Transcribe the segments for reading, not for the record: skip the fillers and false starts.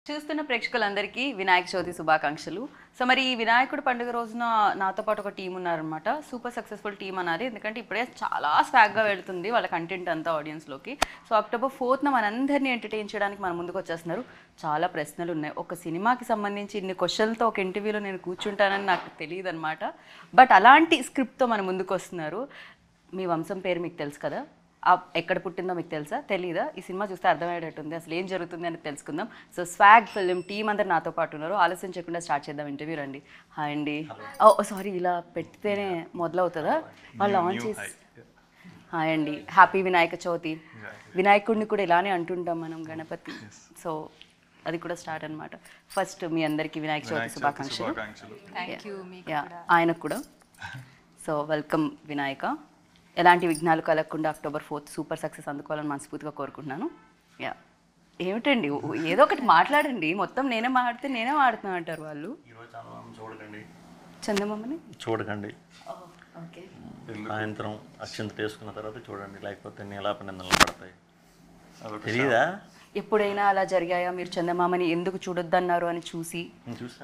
చూస్తున్న ప్రేక్షకులందరికీ వినాయక చవితి శుభాకాంక్షలు. సో మరి ఈ వినాయకుడి పండుగ రోజున నాతో పాటు ఒక టీం ఉన్నారనమాట. సూపర్ సక్సెస్ఫుల్ టీం అన్నది, ఎందుకంటే ఇప్పుడే చాలా స్వాగ్గా వెళ్తుంది వాళ్ళ కంటెంట్ అంతా ఆడియన్స్లోకి. సో October 4th మనందరినీ ఎంటర్టైన్ చేయడానికి మన ముందుకు వచ్చేస్తున్నారు. చాలా ప్రశ్నలు ఉన్నాయి. ఒక సినిమాకి సంబంధించి ఇన్ని క్వశ్చన్లతో ఒక ఇంటర్వ్యూలో నేను కూర్చుంటానని నాకు తెలియదు అనమాట. బట్ అలాంటి స్క్రిప్ట్తో మన ముందుకు వస్తున్నారు. మీ వంశం పేరు మీకు తెలుసు కదా, ఎక్కడ పుట్టిందో మీకు తెలుసా, తెలీదా? ఈ సినిమా చూస్తే అర్థమయ్యేటట్టుంది, అసలు ఏం జరుగుతుంది అని తెలుసుకుందాం. సో స్వాగ్ ఫిల్మ్ టీం అందరు నాతో పాటు ఉన్నారు. ఆలస్యం చేయకుండా స్టార్ట్ చేద్దాం ఇంటర్వ్యూ. రండి. హాయ్ అండి. ఓ సారీ, ఇలా పెడితేనే మొదలవుతుందా? వాళ్ళు ఆన్ చేసి. హాయ్ అండి, హ్యాపీ వినాయక చవితి. వినాయకుడిని కూడా ఇలానే అంటుంటాం మనం, గణపతి. సో అది కూడా స్టార్ట్ అనమాట. ఫస్ట్ మీ అందరికీ వినాయక చవితి శుభాకాంక్షలు. ఆయనకు కూడా. So welcome Vinayaka. ఎలాంటి విఘ్నాలు కలగకుండా October 4th సూపర్ సక్సెస్ అందుకోవాలని మనస్ఫూర్తిగా కోరుకుంటున్నాను. యా, ఏమిటండి ఏదో ఒకటి మాట్లాడండి. మొత్తం నేనే మాట్లాడితే నేనే మాడుతున్నా అంటారు వాళ్ళు. చూడకండి, చందమామని చూడకండి. ఓకే, సాయంత్రం అక్షంత వేసుకున్న తర్వాత చూడండి, లేకపోతే నీలాపనిందలు పడతాయి. తెలీదా? ఎప్పుడైనా అలా జరిగాయా? మీరు చందమామని ఎందుకు చూడొద్దన్నారు అని చూసి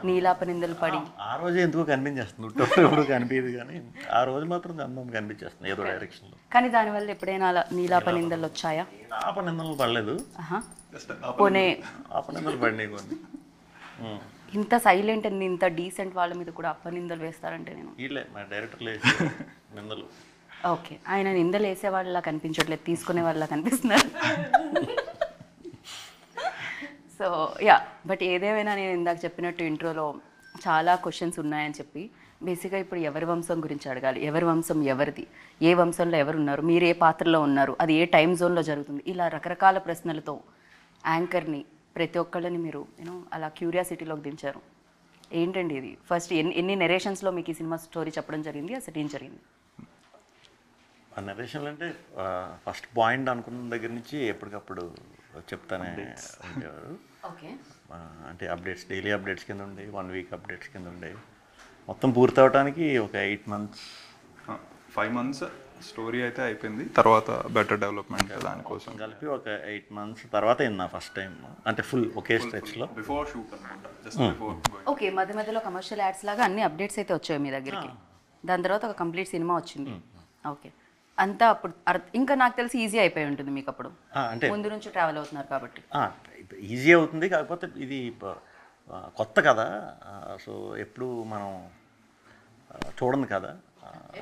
నీలాపనిందలు పడి? ఆ రోజే ఎందుకు కనిపించేస్తుంది, ఎప్పుడు కనిపించదు, కానీ ఆ రోజు మాత్రం చందమామ కనిపించేస్తుంది ఏదో డైరెక్షన్లో. కానీ దానివల్ల ఎప్పుడైనా అలా నీలాపనిందలు వచ్చాయా? ఆపనిందలు పడలేదు, పోనే ఆపనిందలు పడినాయి కొన్ని. ఇంత సైలెంట్ అండ్ ఇంత డీసెంట్ వాళ్ళ మీద కూడా అప్పనిందలు వేస్తారంటే నేను వీళ్ళే మా డైరెక్టర్లు నిందలు. ఓకే, ఆయన నిందలు వేసే వాళ్ళలా కనిపించట్లేదు, తీసుకునే వాళ్ళ కనిపిస్తున్నారు. సో యా, బట్ ఏదేమైనా నేను ఇందాక చెప్పినట్టు ఇంట్రోలో చాలా క్వశ్చన్స్ ఉన్నాయని చెప్పి, బేసిక్గా ఇప్పుడు ఎవరి వంశం గురించి అడగాలి. ఎవరి వంశం ఎవరిది, ఏ వంశంలో ఎవరు ఉన్నారు, మీరు ఏ పాత్రలో ఉన్నారు, అది ఏ టైం జోన్లో జరుగుతుంది, ఇలా రకరకాల ప్రశ్నలతో యాంకర్ని ప్రతి ఒక్కళ్ళని మీరు అలా క్యూరియాసిటీలోకి దించారు. ఏంటండి ఇది? ఫస్ట్ ఎన్ని నెరేషన్స్లో మీకు ఈ సినిమా స్టోరీ చెప్పడం జరిగింది, అసలు ఏం జరిగింది? ఆ నెరేషన్లు అంటే ఫస్ట్ పాయింట్ అనుకున్న దగ్గర నుంచి ఎప్పటికప్పుడు చెప్తానే ఉండేవారు. ఓకే, అంటే అప్డేట్స్, డైలీ అప్డేట్స్ కింద ఉండేవి, 1 week అప్డేట్స్ కింద ఉండేవి. మొత్తం పూర్తి అవడానికి ఒక 8 months 5 months స్టోరీ అయితే అయిపోయింది. తర్వాత బెటర్ డెవలప్మెంట్ దానికోసం కలిపి ఒక 8 months తర్వాత నా ఫస్ట్ టైం అంటే ఫుల్ ఒకే స్ట్రెచ్లో బిఫోర్ షూట్ అనమాట. Just before. ఓకే, మధ్య మధ్యలో కమర్షియల్ యాడ్స్ లాగా అన్ని అప్డేట్స్ అయితే వచ్చాయి మీ దగ్గరికి. దాని తర్వాత ఒక కంప్లీట్ సినిమా వచ్చింది. ఓకే, అంతా అప్పుడు ఇంకా నాకు తెలిసి ఈజీ అయిపోయి ఉంటుంది మీకు అప్పుడు, అంటే ముందు నుంచి ట్రావెల్ అవుతున్నారు కాబట్టి. ఈజీ అవుతుంది, కాకపోతే ఇది కొత్త కదా. సో ఎప్పుడు మనం చూడండి కదా,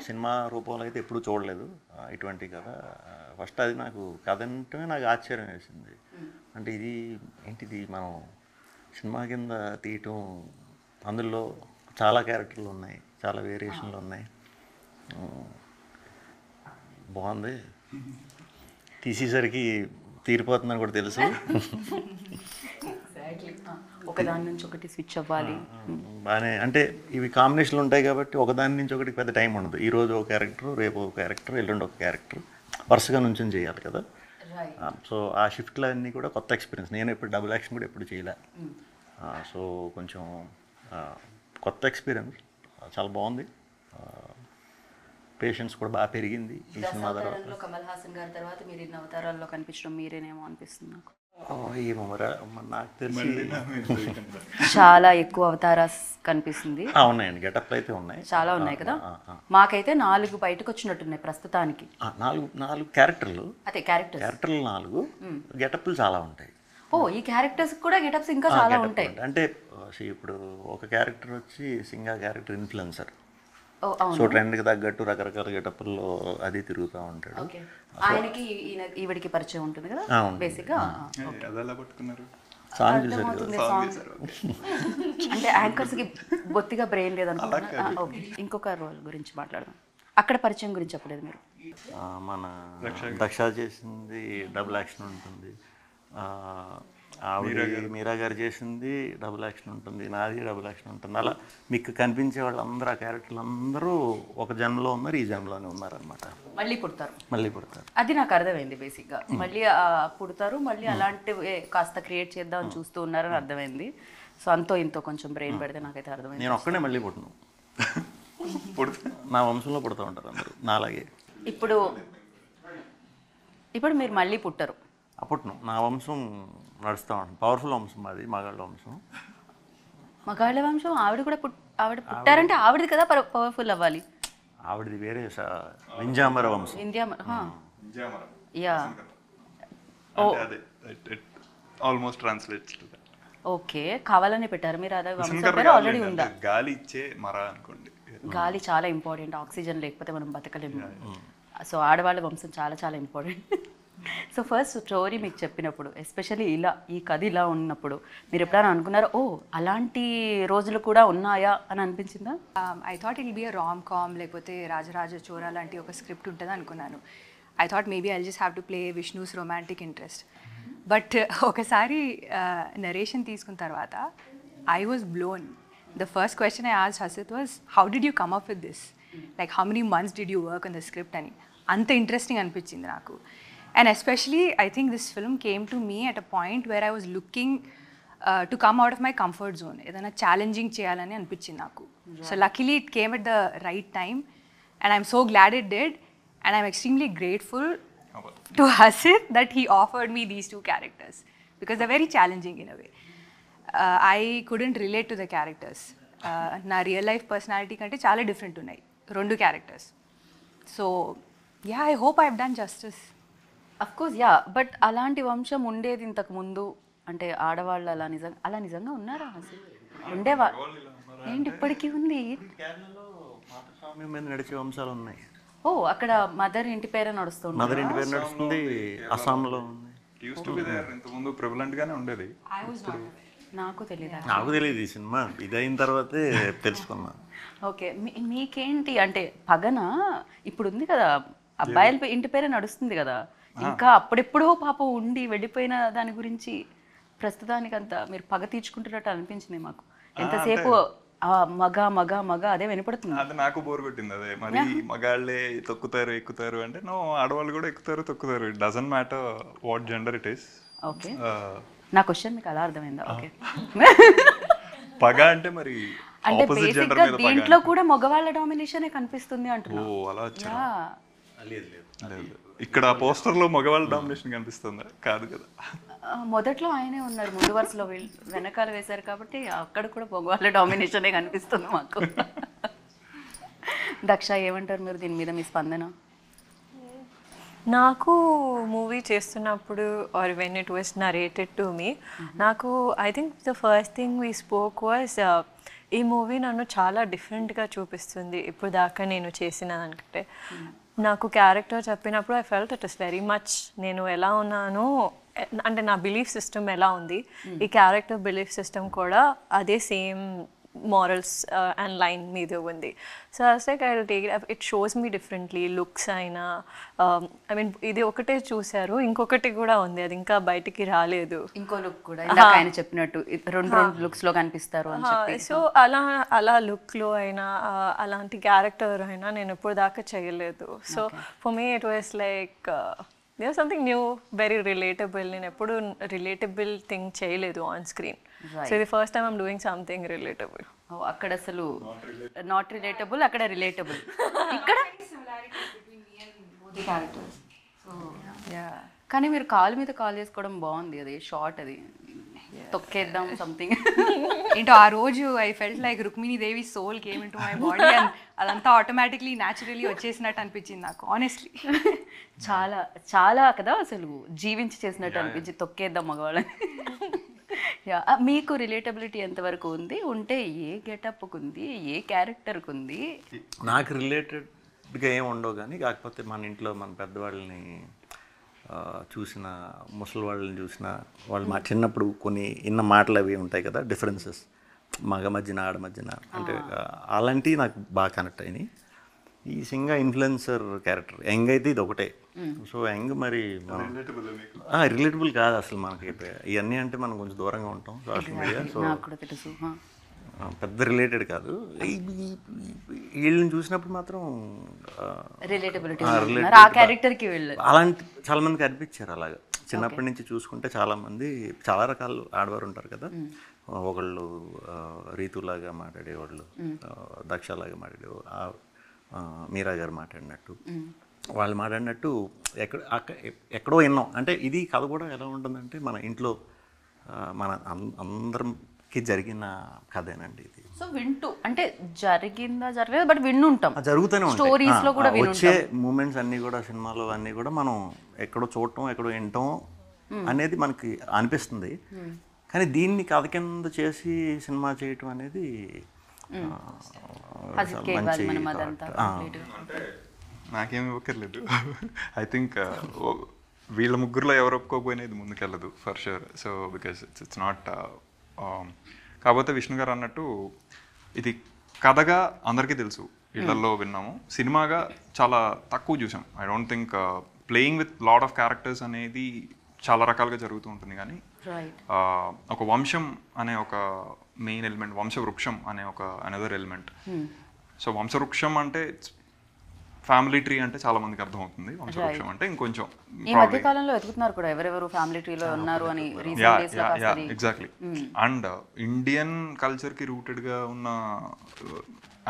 సినిమా రూపంలో అయితే ఎప్పుడు చూడలేదు ఇటువంటి కథ. ఫస్ట్ అది నాకు కథ అంటే నాకు ఆశ్చర్యం వేసింది. అంటే ఇది ఏంటిది, మనం సినిమా కింద తీయటం, అందులో చాలా క్యారెక్టర్లు ఉన్నాయి, చాలా వేరియేషన్లు ఉన్నాయి. బాగుంది, తీసేసరికి తీరిపోతుందని కూడా తెలుసు. ఒకదాని నుంచి ఒకటి స్విచ్ అవ్వాలి బాగానే. అంటే ఇవి కాంబినేషన్లు ఉంటాయి కాబట్టి ఒకదాని నుంచి ఒకటి పెద్ద టైం ఉండదు. ఈరోజు ఒక క్యారెక్టర్, రేపు ఒక క్యారెక్టర్, ఎల్లుండి ఒక క్యారెక్టర్, వరుసగా నుంచి చేయాలి కదా. సో ఆ షిఫ్ట్లు అన్నీ కూడా కొత్త ఎక్స్పీరియన్స్. నేను ఎప్పుడు డబుల్ యాక్షన్ కూడా ఎప్పుడు చేయలే. సో కొంచెం కొత్త ఎక్స్పీరియన్స్, చాలా బాగుంది. పేషెన్స్ కూడా బాగా పెరిగింది ఈ సినిమా తర్వాత. కమల్ హాసన్ గారి తర్వాత మీరు ఇన్ని అవతారాల్లో కనిపించడం మీరేనేమో అనిపిస్తుంది నాకు. ఏమో నాకు తెలిసి చాలా ఎక్కువ అవతారాస్ కనిపిస్తుంది. ఉన్నాయండి, గెటప్లు అయితే ఉన్నాయి, చాలా ఉన్నాయి కదా. మాకైతే 4 బయటకు వచ్చినట్టున్నాయి ప్రస్తుతానికి. 4 క్యారెక్టర్లు. అదే క్యారెక్టర్లు 4, గెటప్లు చాలా ఉంటాయి. ఓ, ఈ క్యారెక్టర్స్ కూడా గెటప్స్ ఇంకా చాలా ఉంటాయి. అంటే ఇప్పుడు ఒక క్యారెక్టర్ వచ్చి సింగా క్యారెక్టర్ ఇన్ఫ్లుయెన్సర్. సో ట్రెండ్కి తగ్గట్టు రకరకాల గెటప్ల్లో అది తిరుగుతూ ఉంటాడు. ఆయనకి ఈవిడికి పరిచయం ఉంటుంది కదా బేసిక్గా. సాంగ్ చూసారు, అంటే యాంకర్స్కి బొత్తిగా బ్రెయిన్ లేదనుకుంటున్నా. ఓకే, ఇంకొక రోల్ గురించి మాట్లాడదాం. అక్కడ పరిచయం గురించి చెప్పలేదు మీరు. మన దక్ష చేసింది డబుల్ యాక్షన్ ఉంటుంది, మీరా గారు చేసింది డబుల్ యాక్షన్ ఉంటుంది, నాది డబుల్ యాక్షన్ ఉంటుంది. అలా మీకు కనిపించే వాళ్ళందరూ, ఆ క్యారెక్టర్లు అందరూ ఒక జన్మలో ఉన్నారు, ఈ జన్మలోనే ఉన్నారనమాట. మళ్ళీ పుడతారు. అది నాకు అర్థమైంది బేసిక్గా. మళ్ళీ పుడతారు, మళ్ళీ అలాంటివి కాస్త క్రియేట్ చేద్దామని చూస్తూ ఉన్నారని అర్థమైంది. సో అంతో ఇంతో కొంచెం బ్రెయిన్ పెడితే నాకైతే అర్థమైంది. నేను ఒక్కడే మళ్ళీ పుట్టను, నా వంశంలో పుడుతూ ఉంటారు అందరూ నాలాగే. ఇప్పుడు మీరు మళ్ళీ పుట్టరు, అప్పట్లో నా వంశం నడుస్తూ ఉంటుంది, పవర్ఫుల్ వంశం మాది, మగాళ్ళ వంశం. మగాళ్ళ వంశం ఆవిడ కూడా ఆవిడ పుట్టారంటే ఆవిడది కదా పవర్ఫుల్ అవ్వాలి. ఆవిడది వేరే వింజామర వంశం. ఇండియా విజయమరం. యా అంటే అదే almost translates to that. Okay, కావాలని పెట్టారు మీరు. అదే వంశం విసనకర్ర పేరు గాలి ఆల్రెడీ అంటే ఉందా? గాలి ఇచ్చే మర అనుకోండి. గాలి చాలా ఇంపార్టెంట్, ఆక్సిజన్ లేకపోతే మనం బతకలేము. సో ఆడవాళ్ళ వంశం చాలా చాలా ఇంపార్టెంట్. సో ఫస్ట్ స్టోరీ మీకు చెప్పినప్పుడు, ఎస్పెషల్లీ ఇలా ఈ కథ ఇలా ఉన్నప్పుడు మీరు ఎప్పుడైనా అనుకున్నారా ఓ అలాంటి రోజులు కూడా ఉన్నాయా అని అనిపించిందా? I thought it'll be a rom com, లేకపోతే రాజరాజ చోరా లాంటి ఒక స్క్రిప్ట్ ఉంటుంది అనుకున్నాను. I thought maybe I just have to play Vishnu's romantic interest. But ఒకసారి నరేషన్ తీసుకున్న తర్వాత I was blown. The first question I asked Hasith was how did you come up with this, like how many months did you work on the script అని. అంత interesting అనిపించింది నాకు. And especially, I think this film came to me at a point where I was looking to come out of my comfort zone. ఏదైనా challenging చేయాలని అనిపించింది నాకు. So luckily it came at the right time and I'm so glad it did, and I'm extremely grateful to Hasit that he offered me these two characters because they're very challenging in a way. I couldn't relate to the characters. నా real life personality కంటే చాలా different ఉన్నాయి రెండు characters. So yeah, I hope I have done justice. Of course yeah, but అలాంటి వంశం ఉండేది ఇంతకు ముందు అంటే ఆడవాళ్ళు అలా నిజంగా ఉన్నారా అసలు? ఉండేవా ఏంటి ఇప్పటికీ ఉంది? కేరళలో మాతృస్వామ్యం మీద నడిచే వంశాలు ఉన్నాయి. ఓ అక్కడ మదర్ ఇంటి పేరే నడుస్తుంది. మదర్ ఇంటి పేరు నడుస్తుంది, అస్సాంలో ఉంది. ఇంతకుముందు ప్రివలెంట్ గానే ఉండేది. నాకు తెలియదు. నాకు తెలియదు ఈ సినిమా ఇదైన తర్వాతే తెలుసుకున్నాను. ఓకే, మీకేంటి అంటే పగన ఇప్పుడు ఉంది కదా, అబ్బాయిల ఇంటి పేరే నడుస్తుంది కదా, ఇంకా అప్పుడెప్పుడో పాపం ఉండి వెళ్ళిపోయిన దాని గురించి ప్రస్తుతానికి అంతా మీరు పగ తీర్చుకుంటున్నట్టు అనిపించింది మాకు. ఎంతసేపు మగ మగ మగ అదే వినపడుతుంది. అది నాకు బోర్ కొట్టింది. అదే మరి మగాళ్ళే తొక్కుతారు ఎక్కుతారు అంటే నో, ఆడవాళ్ళు కూడా ఎక్కుతారు తొక్కుతారు. It doesn't matter what gender it is. Okay, నా క్వశ్చన్ మీకు అలా అర్థమైందా? ఓకే, పగ అంటే మరి అంటే బేసిక్ గా దీంట్లో కూడా మగవాళ్ళ డామినేషనే కనిపిస్తుంది అంటున్నా. ఓ అలా వచ్చా? లేదు, ఇక్కడ పోస్టర్ లో మగవాళ్ళ డామినేషన్ కనిపిస్తుందా? కాదు కదా. మొదట్లో ఆయనే ఉన్నారు ముందు వరుసలో, వెనకాల వేశారు కాబట్టి అక్కడ కూడా మగవాళ్ళ డామినేషనే కనిపిస్తుంది మాకు. దక్ష ఏమంటారు మీరు దీని మీద, మీ స్పందన? నాకు మూవీ చేస్తున్నప్పుడు or when it was narrated to me, నాకు I think the first thing we spoke was ఈ మూవీ నన్ను చాలా డిఫరెంట్గా చూపిస్తుంది ఇప్పుడు దాకా నేను చేసిన దానికంటే. నాకు క్యారెక్టర్ చెప్పినప్పుడు I felt it is very much నేను ఎలా ఉన్నానో, అంటే నా బిలీఫ్ సిస్టమ్ ఎలా ఉంది, ఈ క్యారెక్టర్ బిలీఫ్ సిస్టమ్ కూడా అదే సేమ్ మారల్స్ అండ్ లైన్ మీద ఉంది. So us like I will take it shows me differently. Looks అయినా ఐ మీన్ ఇది ఒకటే చూశారు, ఇంకొకటి కూడా ఉంది, అది ఇంకా బయటికి రాలేదు. ఇంకో లుక్ కూడా ఇందాక ఆయన చెప్పినట్టు రెండు లుక్స్ లో కనిపిస్తారు అని చెప్పి. సో అలా లుక్లో అయినా అలాంటి క్యారెక్టర్ అయినా నేను ఎప్పుడు దాకా చేయలేదు. So for me it was like there something new, very relatable. నేను ఎప్పుడు రిలేటబుల్ థింగ్ చేయలేదు ఆన్ స్క్రీన్. సో ఇది first time I'm doing something relatable. అక్కడ అసలు నాట్ రిలేటబుల్, అక్కడ రిలేటబుల్, ఇక్కడ కానీ మీరు కాలు మీద కాల్ చేసుకోవడం బాగుంది. అది షార్ట్, అది తొక్కేద్దాం సంథింగ్ ఏంటో ఆ రోజు I felt like Rukmini Devi soul came in to my body and అదంతా ఆటోమేటిక్లీ న్యాచురలీ వచ్చేసినట్టు అనిపించింది నాకు ఆనెస్ట్లీ. చాలా చాలా కదా అసలు జీవించి చేసినట్టు అనిపించి తొక్కేద్దాం మగవాళ్ళని. మీకు రిలేటబిలిటీ ఎంతవరకు ఉంది, ఉంటే ఏ గెటప్కు ఉంది, ఏ క్యారెక్టర్కి ఉంది? నాకు రిలేటెడ్గా ఏమి ఉండవు కానీ, కాకపోతే మన ఇంట్లో మన పెద్దవాళ్ళని చూసిన, ముసలి వాళ్ళని చూసిన, వాళ్ళు మా చిన్నప్పుడు కొన్ని ఇన్న మాటలు అవి ఉంటాయి కదా, డిఫరెన్సెస్ మగ మధ్యన ఆడ మధ్యన, అంటే అలాంటివి నాకు బాగా కనెక్ట్ అయినాయి. ఈ సింగా ఇన్ఫ్లుయెన్సర్ క్యారెక్టర్ యంగ్ అయితే ఇది ఒకటే. సో యంగ్ మరి రిలేటబుల్ కాదు అసలు మనకి. ఇవన్నీ అంటే మనం కొంచెం దూరంగా ఉంటాం సోషల్ మీడియా, సో పెద్ద రిలేటెడ్ కాదు. వీళ్ళని చూసినప్పుడు మాత్రం అలాంటి చాలా మందికి అనిపించారు. అలాగా చిన్నప్పటి నుంచి చూసుకుంటే చాలామంది చాలా రకాలు ఆడవారు ఉంటారు కదా. ఒకళ్ళు రీతులాగా మాట్లాడేవాళ్ళు, దక్షలాగా మాట్లాడేవాళ్ళు, మీరా గారు మాట్లాడినట్టు. వాళ్ళు మాట్లాడినట్టు ఎక్కడో విన్నాం. అంటే ఇది కథ కూడా ఎలా ఉంటుందంటే మన ఇంట్లో మన అందరికి జరిగిన కథేనండి ఇది. సో వింటూ అంటే జరిగిందా జరగలేదు బట్ విన్ను ఉంటాం, జరుగుతూనే ఉంటాయి స్టోరీస్ లో కూడా వచ్చే మూమెంట్స్ అన్నీ కూడా సినిమాలో అన్నీ కూడా మనం ఎక్కడో చూడటం ఎక్కడో వినటం అనేది మనకి అనిపిస్తుంది. కానీ దీన్ని కథ కింద చేసి సినిమా చేయటం అనేది మంచి అంటే నాకేమి ఇవ్వక్కర్లేదు. ఐ థింక్ వీళ్ళ ముగ్గురులో ఎవరు ఒప్పుకోకపోయినా ఇది ముందుకెళ్ళదు for sure. So because it's not కాకపోతే విష్ణు గారు అన్నట్టు ఇది కథగా అందరికీ తెలుసు, ఇళ్లలో విన్నాము, సినిమాగా చాలా తక్కువ చూసాం. I don't think playing with lot of characters అనేది చాలా రకాలుగా జరుగుతూ ఉంటుంది. కానీ ఒక వంశం అనే ఒక మెయిన్ ఎలిమెంట్, వంశవృక్షం అనే ఒక అనదర్ ఎలిమెంట్. సో వంశవృక్షం అంటే ఫ్యామిలీ ట్రీ అంటే చాలా మందికి అర్థమవుతుంది, వంశవృక్షం అంటే ఇంకొంచెం ఈ మధ్య కాలంలో వెతుకుతున్నారు కూడా ఎవరెవరు ఫ్యామిలీ ట్రీలో ఉన్నారు అని. ఎగ్జాక్ట్లీ. అండ్ ఇండియన్ కల్చర్కి రూటెడ్గా ఉన్న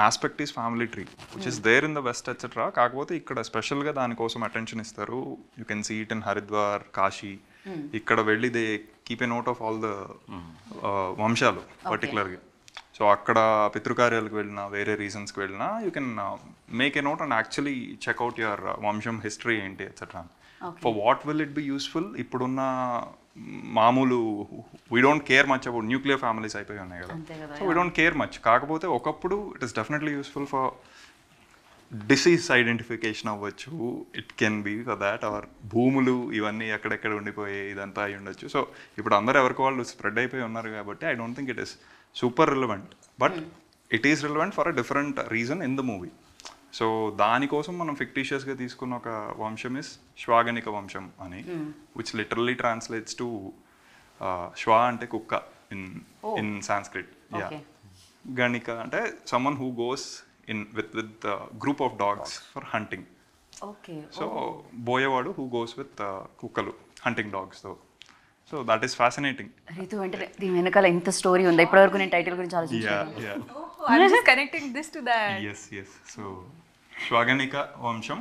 aspect is family tree which is there in the west etcetera. కాకపోతే ఇక్కడ స్పెషల్గా దానికోసం అటెన్షన్ ఇస్తారు. You can see it in Haridwar, Kashi. ఇక్కడ వెళ్ళి they keep a note of all the వంశాలు పర్టికులర్గా. సో అక్కడ పితృకార్యాలకు వెళ్ళినా వేరే రీజన్స్కి వెళ్ళినా you can make a note and actually check out your వంశం హిస్టరీ ఏంటి etcetera. For what will it be useful? ఇప్పుడున్న మామూలు we don't care much about nuclear families అయిపోయి ఉన్నాయి కదా, so we don't care much. కాకపోతే ఒకప్పుడు it is definitely useful for disease identification అవ్వచ్చు, it can be for that. Or భూములు ఇవన్నీ ఎక్కడెక్కడ ఉండిపోయి ఇదంతా అయి ఉండొచ్చు. సో ఇప్పుడు అందరూ ఎవరికి వాళ్ళు స్ప్రెడ్ అయిపోయి ఉన్నారు కాబట్టి I don't think it is super relevant, but it is relevant for a different reason in the movie. So దానికోసం మనం ఫిక్టీషియస్గా తీసుకున్న ఒక వంశం ఇస్ శ్వాగనిక వంశం అని, విచ్ లిటరల్లీ ట్రాన్స్లేట్స్ టు శ్వా అంటే కుక్క ఇన్ సాంస్క్రిట్. యా, గణిక అంటే someone who goes in with group of dogs for hunting. Okay. So boyavadu who goes with kukkalu hunting dogs though. So that is fascinating. Ritu అంటే దీని వెనకాల ఇంత story ఉంది. ఇప్పటివరకు నేను టైటిల్ గురించి ఆలోచించాను. Yeah. Oh, I'm just connecting this to that. Yes. So శ్వాగనిక వంశం,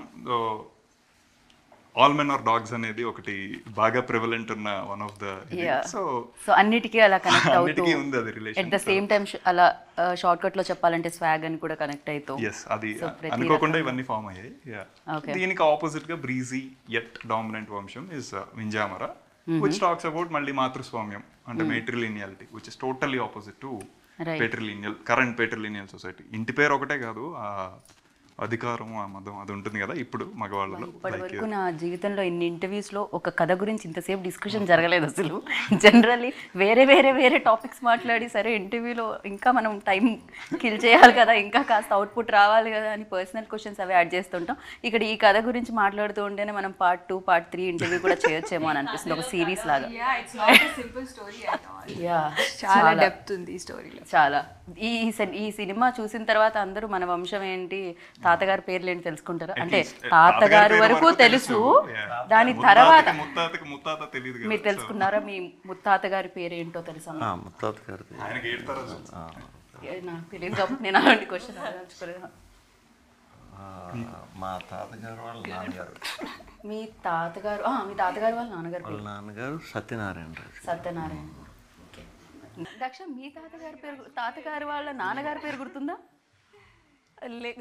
ఆల్ మెన్ ఆర్ డాగ్స్ అనేది ఒకటి బాగా ప్రివలెంట్ ఉన్న వన్ ఆఫ్ ద. సో అన్నిటికీ అలా కనెక్ట్ అవుతూ అన్నిటికీ ఉంది అది relation. At the same time అలా షార్ట్ కట్ లో చెప్పాలంటే స్వాగ్ అని కూడా కనెక్ట్ అవుతూ. ఎస్, అది అనుకోకుండా ఇవన్నీ ఫామ్ అయ్యాయి. దీనికి ఆపోజిట్ గా బ్రీజీ యట్ డామినెంట్ వంశం is Vinjamara, which talks about మళ్ళీ మాతృస్వామ్యం అంటే matrilineality, which is totally opposite to patrilineal, current patrilineal society. ఇంటి పేరు ఒకటే కాదు, అధికారం ఆ మదం అది ఉంటుంది కదా ఇప్పుడు మగవాళ్ళలో. ఇప్పటివరకు నా జీవితంలో ఇన్ని ఇంటర్వ్యూస్లో ఒక కథ గురించి ఇంతసేపు డిస్కషన్ జరగలేదు అసలు. జనరల్లీ వేరే టాపిక్స్ మాట్లాడి సరే ఇంటర్వ్యూలో ఇంకా మనం టైం కిల్ చేయాలి కదా, ఇంకా కాస్త అవుట్పుట్ రావాలి కదా అని పర్సనల్ క్వశ్చన్స్ అవి యాడ్ చేస్తుంటాం. ఇక్కడ ఈ కథ గురించి మాట్లాడుతూ ఉంటేనే మనం పార్ట్ 2, పార్ట్ 3 ఇంటర్వ్యూ కూడా చేయొచ్చేమో అని అనిపిస్తుంది, ఒక సిరీస్ లాగా. చాలా డెప్త్ ఉంది ఈ స్టోరీలో. చాలా. ఈ సినిమా చూసిన తర్వాత అందరూ మన వంశం ఏంటి, తాతగారి పేర్లు ఏంటి తెలుసుకుంటారా? అంటే తాతగారి వరకు తెలుసు, దాని తర్వాత మీరు తెలుసుకున్నారా? మీ ముత్తాత గారి పేరు ఏంటో తెలుసా? ముత్తాత గారి నాకు తెలియదు, నేను అలాంటి క్వశ్చన్ అడగలుచుకోలేదు. మా తాతగారు వాళ్ళ నాన్నగారు. మీ తాతగారు వాళ్ళ నాన్నగారు సత్యనారాయణ. ఓకే. దక్ష, మీ తాతగారి వాళ్ళ నాన్నగారి పేరు గుర్తుందా?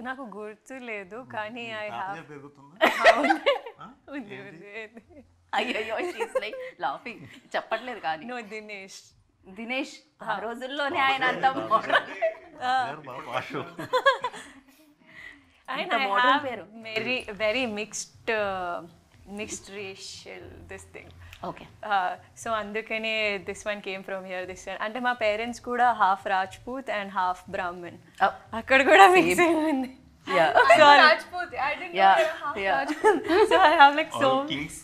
నాకు గుర్తు లేదు, కానీ అయ్యో లాఫింగ్ చెప్పట్లేదు కానీ దినేష్ ఆ రోజుల్లోనే ఆయన అంత very mixed racial this thing. Okay. So అందుకనే this one came from here, this one. అంటే మా పేరెంట్స్ కూడా half Rajput and half Brahmin, అక్కడ కూడా మిక్సింగ్ ఉంది. Rajput. I didn't know they were half Rajput. So I have like so kings.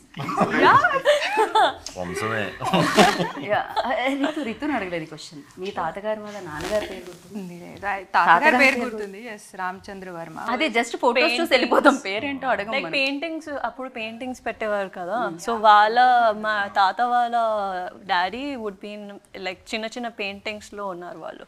వంశమే. రితుని అడగలేదు question. మీ తాతగారి వాళ్ళ నాన్నగారి పేరు గుర్తుంది? తాతగారి పేరు గుర్తుంది, ఎస్, రామచంద్ర వర్మ. అదే జస్ట్ ఫోటోస్ చూసి వెళ్ళిపోతాం, పేరేంటో అడగం. లైక్ పెయింటింగ్స్, అప్పుడు పెయింటింగ్స్ పెట్టేవారు కదా. సో మా తాత వాళ్ళ డాడీ వుడ్ బీ లైక్ చిన్న పెయింటింగ్స్ లో ఉన్నారు వాళ్ళు.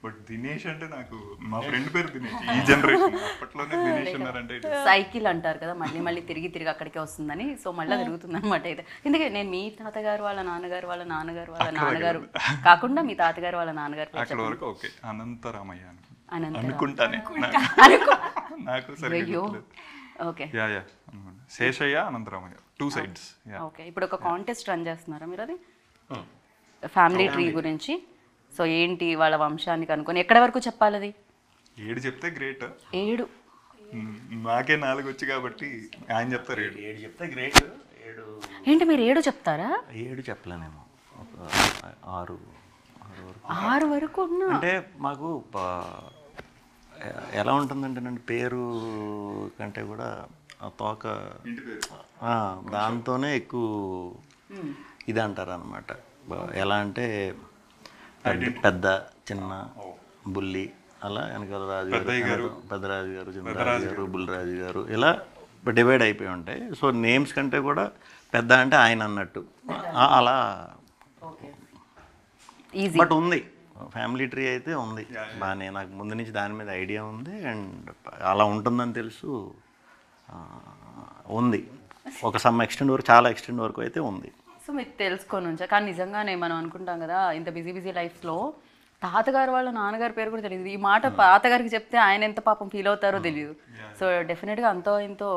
బట్ దినేష్ అంటే నాకు మా ఫ్రెండ్ పేరు దినేష్, ఈ జనరేషన్ అప్పట్లోనే దినేష్ ఉన్నారంటే సైకిల్ అంటారు కదా, మళ్ళీ మళ్ళీ తిరిగి తిరిగి అక్కడికే వస్తుందని. సో మళ్ళీ తిరుగుతుంది అనమాట. అయితే ఎందుకంటే నేను మీ తాతగారు వాళ్ళ నాన్నగారు వాళ్ళ నాన్నగారు వాళ్ళ నాన్నగారు కాకుండా మీ తాతగారు వాళ్ళ నాన్నగారు పేరు అక్కడ వరకు ఓకే. అనంతరామయ్య అనంతరామయ్య. అనుకుంటానే నాకు సరిగ్గా అయ్యో గుర్తులేదు. Okay ya Sheshayya Anantharamayya, 2 sides. Okay. ఇప్పుడు ఒక కాంటెస్ట్ రన్ చేస్తున్నారా మీరు? అది ఫ్యామిలీ ట్రీ గురించి. సో ఏంటి వాళ్ళ వంశానికి అనుకొని ఎక్కడి వరకు చెప్పాలి? అది 7 చెప్తే గ్రేట్. 7 నాకే 4 వచ్చి కాబట్టి ఆయన చెప్తారు 7. 7 చెప్తే గ్రేట్. 7 ఏంటి మీరు 7 చెప్తారా? 7 చెప్పలేనేమో, ఒక 6 వరకు. 6 వరకు ఉన్నా అంటే మాకు ఎలా ఉంటుందంటే నన్ను పేరు కంటే కూడా ఆ తోక దాంతోనే ఎక్కువ ఇది అంటారు అనమాట. ఎలా అంటే పెద్ద చిన్న బుల్లి అలా వెనకాల రాజు గారు, పెద్దరాజు గారు, చిన్నరాజు గారు, బుల్లిరాజు గారు ఇలా డివైడ్ అయిపోయి ఉంటాయి. సో నేమ్స్ కంటే కూడా పెద్ద అంటే ఆయన అన్నట్టు అలా. ఈజీ. బట్ ఉంది ఫ్యామిలీ ట్రీ అయితే ఉంది బాగానే. నాకు ముందు నుంచి దాని మీద ఐడియా ఉంది అండ్ అలా ఉంటుందని తెలుసు. ఉంది ఒక సమ్ ఎక్స్టెండ్ వరకు, చాలా ఎక్స్టెండ్ వరకు అయితే ఉంది. సో మీకు తెలుసుకొని ఉంచా. కానీ నిజంగానే మనం అనుకుంటాం కదా ఇంత బిజీ లైఫ్లో తాతగారు వాళ్ళ నాన్నగారి పేరు కూడా తెలియదు. ఈ మాట తాతగారికి చెప్తే ఆయన ఎంత పాపం ఫీల్ అవుతారో తెలియదు. సో డెఫినెట్గా అంతో ఇంతో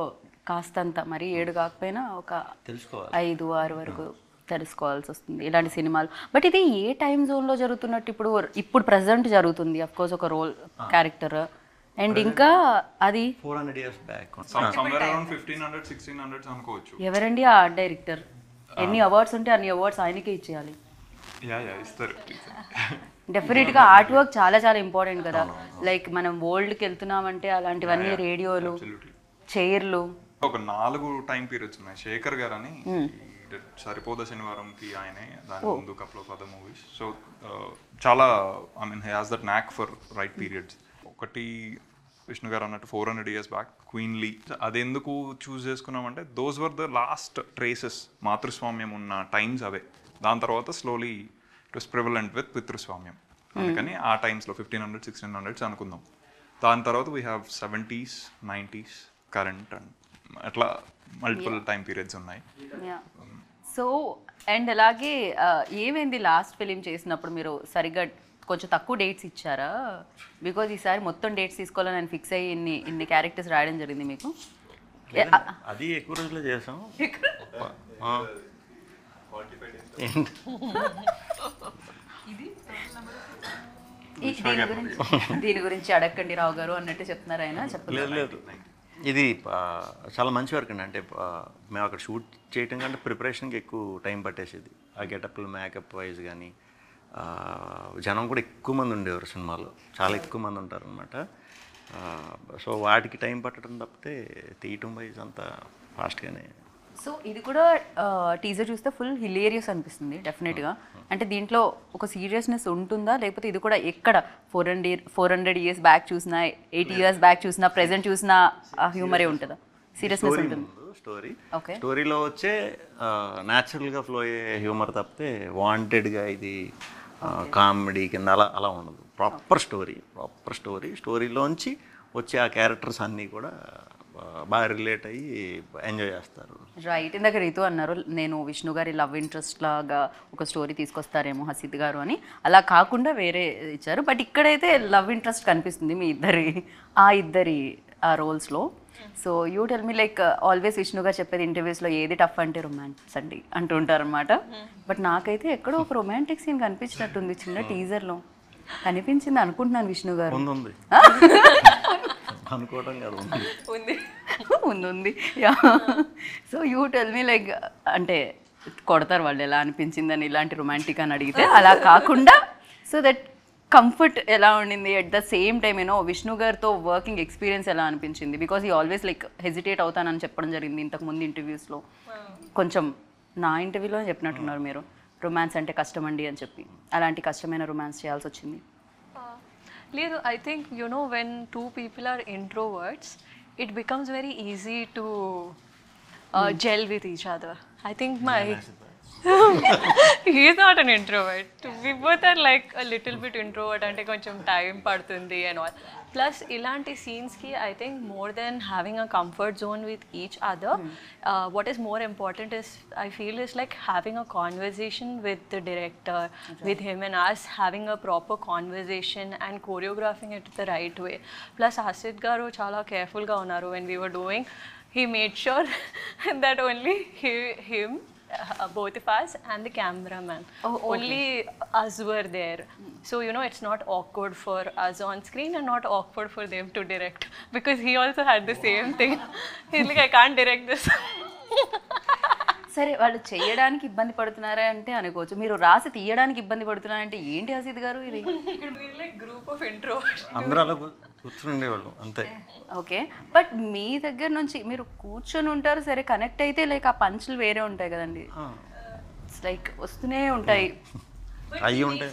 కాస్తంత మరి 7 కాకపోయినా ఒక తెలుసుకోవాలి, 5, 6 వరకు తెలుసుకోవాల్సి వస్తుంది ఇలాంటి సినిమాలు. బట్ ఇది ఏ టైం జోన్లో జరుగుతున్నట్టు? ఇప్పుడు ప్రజెంట్ జరుగుతుంది అఫ్కోర్స్ ఒక రోల్ క్యారెక్టర్. అండ్ ఇంకా అది 400 years బ్యాక్. somewhere around 1500 1600 అనుకోవచ్చు. ఎవరండి ఆ ఆర్ట్ డైరెక్టర్? ఎన్ని అవార్డ్స్ ఉంటే అన్ని అవార్డ్స్ ఆయనకే ఇచ్చేయాలి. ఇస్తారు. డెఫినెట్గా ఆర్ట్ వర్క్ చాలా చాలా ఇంపార్టెంట్ కదా. లైక్ మనం వరల్డ్కి వెళ్తున్నామంటే అలాంటివన్నీ రేడియోలు, చైర్లు. ఒక 4 టైం పీరియడ్స్ ఉన్నాయి. శేఖర్ గారు అని సరిపోద శనివారంకి ఆయనే, దాని ముందు కప్లో ఫర్ ద మూవీస్. సో చాలా I mean he has that knack for right periods. ఒకటి విష్ణు గారు అన్నట్టు 400 years బ్యాక్ క్వీన్లీ. అది ఎందుకు చూస్ చేసుకున్నామంటే those were the last traces మాతృస్వామ్యం ఉన్న టైమ్స్ అవే. దాని తర్వాత slowly it was prevalent with పితృస్వామ్యం. అందుకని ఆ టైమ్స్లో 1500 1600s అనుకుందాం. దాని తర్వాత we have 70s 90s current and అట్లా మల్టిపుల్ టైం పీరియడ్స్ ఉన్నాయి. సో అండ్ అలాగే ఏమైంది లాస్ట్ ఫిలిం చేసినప్పుడు మీరు సరిగ్గా కొంచెం తక్కువ డేట్స్ ఇచ్చారా? బికాజ్ ఈసారి మొత్తం డేట్స్ తీసుకోవాలని నేను ఫిక్స్ అయ్యి ఇన్ని క్యారెక్టర్స్ రాయడం జరిగింది మీకు. అది ఎక్కువ రోజులు చేసాం. దీని గురించి అడగండి రావు గారు అన్నట్టు చెప్తున్నారు ఆయన. చెప్పలేదు. లేదు ఇది చాలా మంచి వర్క్ అండి. అంటే మేము అక్కడ షూట్ చేయటం కంటే ప్రిపరేషన్కి ఎక్కువ టైం పట్టేసేది. ఆ గెటప్లు మేకప్ వైజ్ కానీ జనం కూడా ఎక్కువ మంది ఉండేవారు సినిమాలో, చాలా ఎక్కువ మంది ఉంటారు అనమాట. సో వాటికి టైం పట్టడం తప్పితే తీయటం వైజ్ అంతా ఫాస్ట్గానే. సో ఇది కూడా టీజర్ చూస్తే ఫుల్ హిలేరియస్ అనిపిస్తుంది డెఫినెట్గా. అంటే దీంట్లో ఒక సీరియస్నెస్ ఉంటుందా, లేకపోతే ఇది కూడా ఎక్కడ 400 years బ్యాక్ చూసినా 80 years బ్యాక్ చూసినా ప్రెజెంట్ చూసినా హ్యూమరే ఉంటుందా? సీరియస్నెస్ ఉంటుంది స్టోరీ. ఓకే. స్టోరీలో వచ్చే న్యాచురల్గా ఫ్లో అయ్యే హ్యూమర్ తప్పితే వాంటెడ్గా ఇది కామెడీ కింద అలా ఉండదు. Proper story. స్టోరీలోంచి వచ్చే ఆ క్యారెక్టర్స్ అన్నీ కూడా బాగా రిలేట్ అయ్యి ఎంజాయ్ చేస్తారు. రైట్. ఇందాక రీతు అన్నారు నేను విష్ణు గారి లవ్ ఇంట్రెస్ట్ లాగా ఒక స్టోరీ తీసుకొస్తారేమో హసిద్ గారు అని. అలా కాకుండా వేరే ఇచ్చారు. బట్ ఇక్కడైతే లవ్ ఇంట్రెస్ట్ కనిపిస్తుంది మీ ఇద్దరి ఆ రోల్స్లో. So you tell me like always Vishnu garu చెప్పేది ఇంటర్వ్యూస్లో ఏది టఫ్ అంటే రొమాన్స్ అండి అంటుంటారు అనమాట. బట్ నాకైతే ఎక్కడో ఒక రొమాంటిక్ సీన్ కనిపించినట్టుంది చిన్న టీజర్లో. కనిపించింది అనుకుంటున్నాను విష్ణు గారు. ఉంది అనుకోవడం కాదు, ఉంది. Yeah. So you tell me like అంటే కొడతారు వాళ్ళు ఎలా అనిపించిందని ఇలాంటి రొమాంటిక్ అని అడిగితే, అలా కాకుండా సో దట్ కంఫర్ట్ ఎలా ఉండింది at the same time you know Vishnu గారితో వర్కింగ్ ఎక్స్పీరియన్స్ ఎలా అనిపించింది? బికాజ్ ఈ ఆల్వేస్ లైక్ హెజిటేట్ అవుతానని చెప్పడం జరిగింది ఇంతకుముందు ఇంటర్వ్యూస్లో. కొంచెం నా ఇంటర్వ్యూలో చెప్పినట్టున్నారు మీరు రొమాన్స్ అంటే కష్టమండి అని చెప్పి. అలాంటి కష్టమైన రొమాన్స్ చేయాల్సి వచ్చింది? లేదు, I think when 2 people are introverts, it becomes very easy to gel with each other. I think He's not an introvert. We both are like a little bit introvert అంటే కొంచెం టైం పడుతుంది and all. Plus ఇలాంటి సీన్స్కి I think more than having a comfort zone with each other, what is more important is I feel is like having a conversation with the director, with him and us, having a proper conversation and choreographing it the right way. Plus Asit garu చాలా carefulగా ఉన్నారు when we were doing. He made sure that only him, both of us and the cameraman, only us were there. So you know it's not awkward for us on screen and not awkward for them to direct, because he also had the same thing. He's like, I can't direct this. సరే వాళ్ళు చేయడానికి ఇబ్బంది పడుతున్నారా అంటే అనుకోవచ్చు, మీరు రాసి తీయడానికి ఇబ్బంది పడుతున్నారంటే ఏంటి హసీద్ గారు ఇది? We're like group of introverts. అందరూ అలా కూర్చుని ఉండేవాళ్ళు అంతే. ఓకే, బట్ మీ దగ్గర నుంచి మీరు కూర్చొని ఉంటారు సరే, కనెక్ట్ అయితే లైక్ ఆ పంచులు వేరే ఉంటాయి కదండి, లైక్ వస్తూనే ఉంటాయి. అయ్యి ఉంటాయి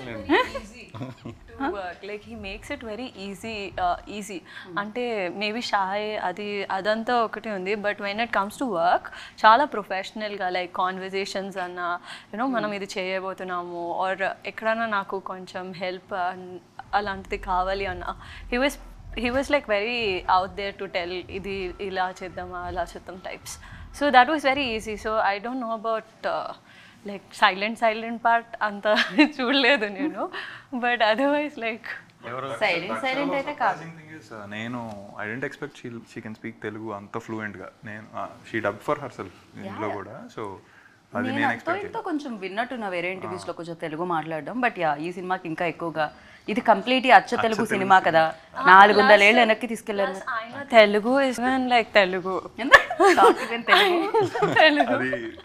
To work, like he makes it very easy. అంటే మేబీ షాయ్ అదంతా ఒకటి ఉంది, but when it comes to work చాలా ప్రొఫెషనల్గా లైక్ కాన్వర్జేషన్స్ అన్న యూనో మనం ఇది చేయబోతున్నాము ఆర్ ఎక్కడన్నా నాకు కొంచెం హెల్ప్ అలాంటిది కావాలి అన్న he was like very out there to tell ఇది ఇలా చేద్దామా అలా చేద్దాం types. So that was very easy. So I don't know about like silent part అంత చూడలేదు నేను, బట్ అదర్వైజ్ లైక్ సైలెంట్ అయితే కాదు. నేను I didn't expect she can speak Telugu అంత ఫ్లూయెంట్గా. నేను she dub for her self ఇంట్లో కూడా, సో అది నేను ఎక్స్పెక్ట్ కొంచెం విన్నట్టున్న వేరే ఇంటర్వ్యూస్లో కొంచెం తెలుగు మాట్లాడడం, బట్ యా ఈ సినిమాకి ఇంకా ఎక్కువగా ఇది కంప్లీట్ అచ్చ తెలుగు సినిమా కదా, 400 ఏళ్ళు వెనక్కి తీసుకెళ్ళారు. తెలుగు ఇస్ లైక్ తెలుగు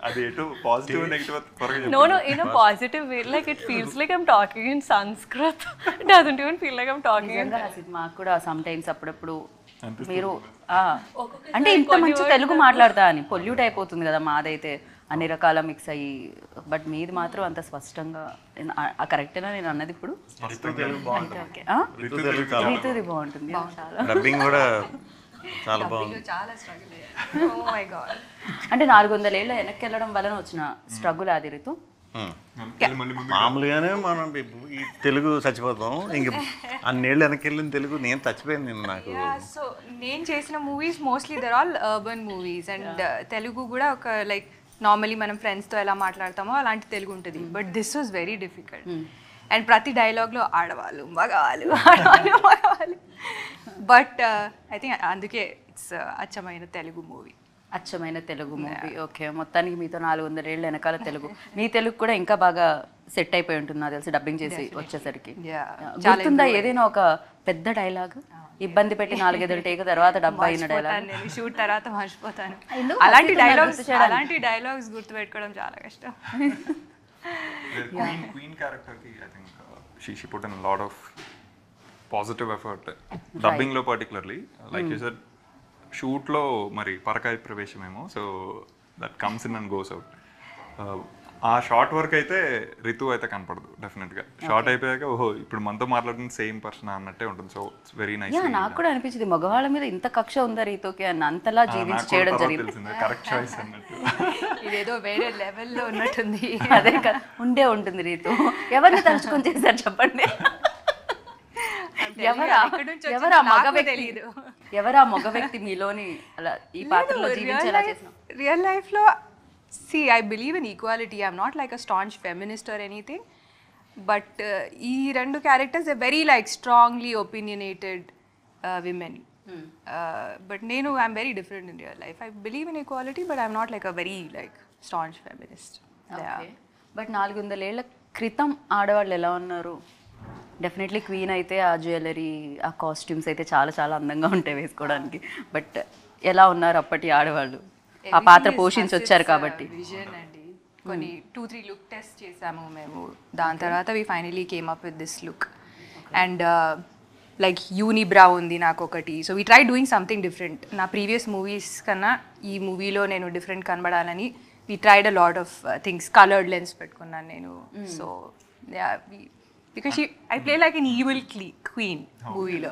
అది ఎటు పాజిటివ్ నెగిటివ్ త్వరగా No, in a positive way. Like it feels like I'm talking in Sanskrit. It doesn't even feel like I'm talking in. మాకు కూడా సమ్ టైమ్స్ అప్పుడప్పుడు మీరు అంటే ఇంత మంచి తెలుగు మాట్లాడతా అని పొల్యూట్ అయిపోతుంది కదా మాదైతే అన్ని రకాల మిక్స్ అయ్యి, బట్ మీది మాత్రం అంత స్పష్టంగా కరెక్టేనా నేను అన్నది ఇప్పుడు? రీతుది బాగుంటుంది చాలా, డబ్బింగ్ కూడా చాలా బాగుంది. Oh my god. అంటే 400 ఏళ్ళ వెనక్కి వెళ్ళడం వలన వచ్చిన స్ట్రగుల్ అది రీతు. మామూలుగానే మనం ఈ తెలుగు చచ్చిపోతాం, ఇంక అన్నేళ్ళు వెనక్కి వెళ్ళిన తెలుగు నేను చచ్చిపోయింది నేను నాకు. సో నేను చేసిన movies mostly there all urban movies and Telugu కూడా ఒక లైక్ నార్మలీ మనం ఫ్రెండ్స్తో ఎలా మాట్లాడతామో అలాంటి తెలుగు ఉంటుంది, but this was very difficult. And ప్రతి డైలాగ్లో ఆడవాళ్ళు మగవాళ్ళు బట్ ఐ థింక్ అందుకే ఇట్స్ అచ్చమైన తెలుగు మూవీ. అచ్చమైన తెలుగు మూవీ. ఓకే, మొత్తానికి మీతో 400 ఏళ్ళ వెనకాల తెలుగు, మీ తెలుగు కూడా ఇంకా బాగా సెట్ అయిపోయి ఉంటుంది నాకు తెలిసి డబ్బింగ్ చేసి వచ్చేసరికి. గుర్తుందా ఏదైనా ఒక పెద్ద డైలాగ్ ఇబ్బంది పెట్టి 4-5 టేక్ తర్వాత డబ్బా అయిన డైలాగ్? నేను షూట్ తర్వాత మర్చిపోతాను. అలాంటి డైలాగ్స్ గుర్తుపెట్టుకోవడం చాలా కష్టం. Queen character ki I think she put in a lot of positive effort dubbing lo, particularly like you said shoot lo mari parakai pravesham, so that comes in and goes out. ఆ short work అయితే రితు అయితే కనపడదు డెఫినెట్గా. Short అయిపోయాక ఓహో ఇప్పుడు మనతో మాట్లాడుతున్న సేమ్ పర్సన్ అన్నట్టే ఉంటుంది. So it's very nice. నాకు కూడా అనిపించింది మగవాళ్ళ మీద ఇంత కక్ష ఉందా రీతుకి అని, అంతలా జీవించి చేయడం జరిగింది. కరెక్ట్ చాయిస్ అన్నట్టు. ఇదేదో వేరే లెవెల్లో ఉన్నట్టుంది. అదే కదా ఉంటుంది రీతు. ఎవరిని తలుచుకొని చేశారు చెప్పండి? ఎవరా మగ వ్యక్తి మీలోని అలా ఈ పాత్రలో జీవించేలా చేసిన? రియల్ లైఫ్లో see, I believe in equality. I'm not like a staunch feminist or anything, but ee rendu characters are very like strongly opinionated women. But I'm very different in real life. I believe in equality, but I'm not like a very like staunch feminist. Okay. But 400 ఏళ్ల క్రితం ఆడవాళ్ళు ఎలా ఉన్నారు? Definitely queen అయితే ఆ jewellery ఆ costumes అయితే చాలా చాలా అందంగా ఉంటాయి వేసుకోవడానికి, బట్ ఎలా ఉన్నారు అప్పటి ఆడవాళ్ళు ఆ పాత్ర పోషించి వచ్చారు కాబట్టి? విజన్ అండి, కొన్ని 2-3 లుక్ టెస్ట్ చేసాము మేము, దాని తర్వాత we finally came up with this look. And like unibrow ఉంది నాకు ఒకటి. So we try doing something different. నా ప్రీవియస్ మూవీస్ కన్నా ఈ మూవీలో నేను డిఫరెంట్ కనబడాలని we tried a lot of things. Coloured lens పెట్టుకున్నాను నేను. So because I play like an evil queen మూవీలో.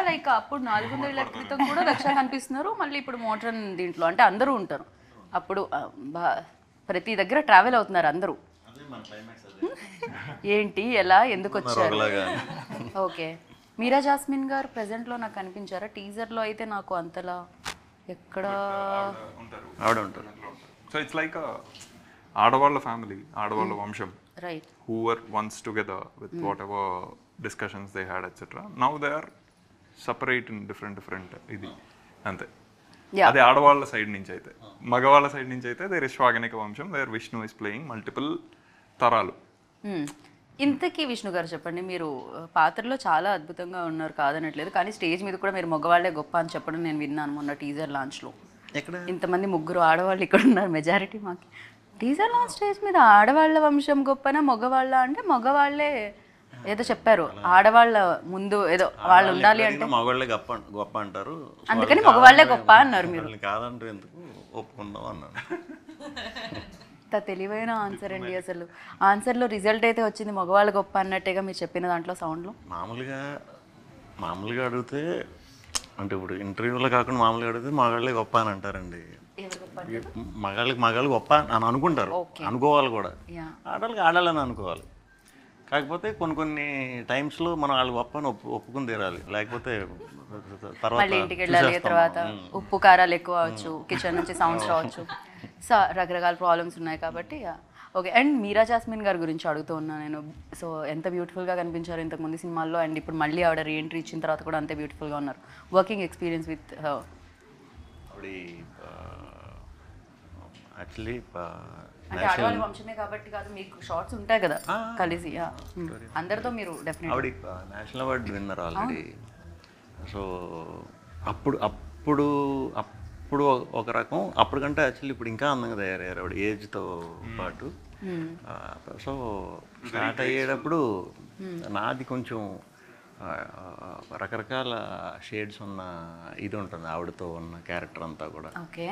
లైక్ అప్పుడు 400 ఏళ్ల క్రితం కూడా రక్ష కనిపిస్తున్నారు, మళ్ళీ ఇప్పుడు మోడ్రన్ దీంట్లో అంటే అందరూ ఉంటారు. అప్పుడు ప్రతి దగ్గర ట్రావెల్ అవుతున్నారు అందరూ. ఏంటి, ఎలా, ఎందుకు వచ్చారు? ఓకే, మీరా జాస్మిన్ గారు ప్రెసెంట్లో నాకు కనిపించారా? టీజర్లో అయితే నాకు అంతలా ఎక్కడ ఆవిడ ఉంటారు. సో ఇట్స్ లైక్ ఆడవాళ్ళ ఫ్యామిలీ, ఆడవాళ్ళ వంశం, right, who were once together with whatever discussions they had, etc. Now they are separate in different ఇది అంతే. అది ఆడవాళ్ళ సైడ్ నుంచి అయితే. మగవాళ్ళ సైడ్ నుంచి అయితే దేర్ ఇస్ శ్వాగనిక వంశం, there Vishnu is playing multiple తరాలు. ఇంతకీ విష్ణు గారు చెప్పండి, మీరు పాత్రలో చాలా అద్భుతంగా ఉన్నారు కాదనట్లేదు, కానీ స్టేజ్ మీద కూడా మీరు మగవాళ్ళే గొప్ప అని చెప్పడం నేను విన్నాను మొన్న టీజర్ లాంచ్లో. ఎక్కడ ఇంతమంది ముగ్గురు ఆడవాళ్ళు ఇక్కడ ఉన్నారు, మెజారిటీ మాకు. టీజర్ లాంచ్ స్టేజ్ మీద ఆడవాళ్ళ వంశం గొప్పనా మగవాళ్ళ అంటే మగవాళ్ళే ఏదో చెప్పారు, ఆడవాళ్ళ ముందు ఏదో వాళ్ళు ఉండాలి అంటే మగవాళ్ళే గొప్ప అంటారు, అందుకని మగవాళ్ళే గొప్ప అన్నారు మీరు. కాదంటే ఎందుకు ఒప్పుకుందాం అన్నాను. తెలివైన ఆన్సర్ అండి. అసలు ఆన్సర్లో రిజల్ట్ అయితే వచ్చింది మగవాళ్ళ గొప్ప అన్నట్టుగా మీరు చెప్పిన దాంట్లో సౌండ్లో. మామూలుగా అడిగితే అంటే ఇప్పుడు ఇంటర్వ్యూలో కాకుండా మామూలుగా అడిగితే మగాళ్ళే గొప్ప అని అంటారండి. మగాళ్ళు గొప్ప అని అనుకుంటారు, అనుకోవాలి కూడా. ఆడాళ్ళకి ఆడాలని అనుకోవాలి. కాకపోతే కొన్ని టైమ్స్లో మనం వాళ్ళు గొప్ప అని ఒప్పుకుని తీరాలి, లేకపోతే మళ్ళీ ఇంటికి వెళ్ళాలి, తర్వాత ఉప్పు కారాలు ఎక్కువ అవచ్చు, కిచెన్ నుంచి సౌండ్స్ రావచ్చు, సో రకరకాల ప్రాబ్లమ్స్ ఉన్నాయి కాబట్టి. ఓకే, అండ్ మీరా జాస్మిన్ గారి గురించి అడుగుతూ ఉన్నాను నేను. సో ఎంత బ్యూటిఫుల్గా కనిపించారు ఇంతకుముందు సినిమాల్లో, అండ్ ఇప్పుడు మళ్ళీ ఆవిడ రీఎంట్రీ ఇచ్చిన తర్వాత కూడా అంతే బ్యూటిఫుల్గా ఉన్నారు. వర్కింగ్ ఎక్స్పీరియన్స్ విత్ ఆవిడ యాక్చువల్లీ అంటే ఆడవాళ్ళ వంశమే కాబట్టి కాదు, మీకు షార్ట్స్ ఉంటాయి కదా కలిసి అందరితో మీరు డెఫినెట్. ఆవిడ national award winner already. So అప్పుడు ఒక రకం, అప్పటికంటే యాక్చువల్లీ ఇప్పుడు ఇంకా అందంగా తయారయ్యారు ఆవిడ ఏజ్తో పాటు. సో స్టార్ట్ అయ్యేటప్పుడు నాది కొంచెం రకరకాల షేడ్స్ ఉన్న ఇది ఉంటుంది ఆవిడతో ఉన్న క్యారెక్టర్ అంతా కూడా. ఓకే,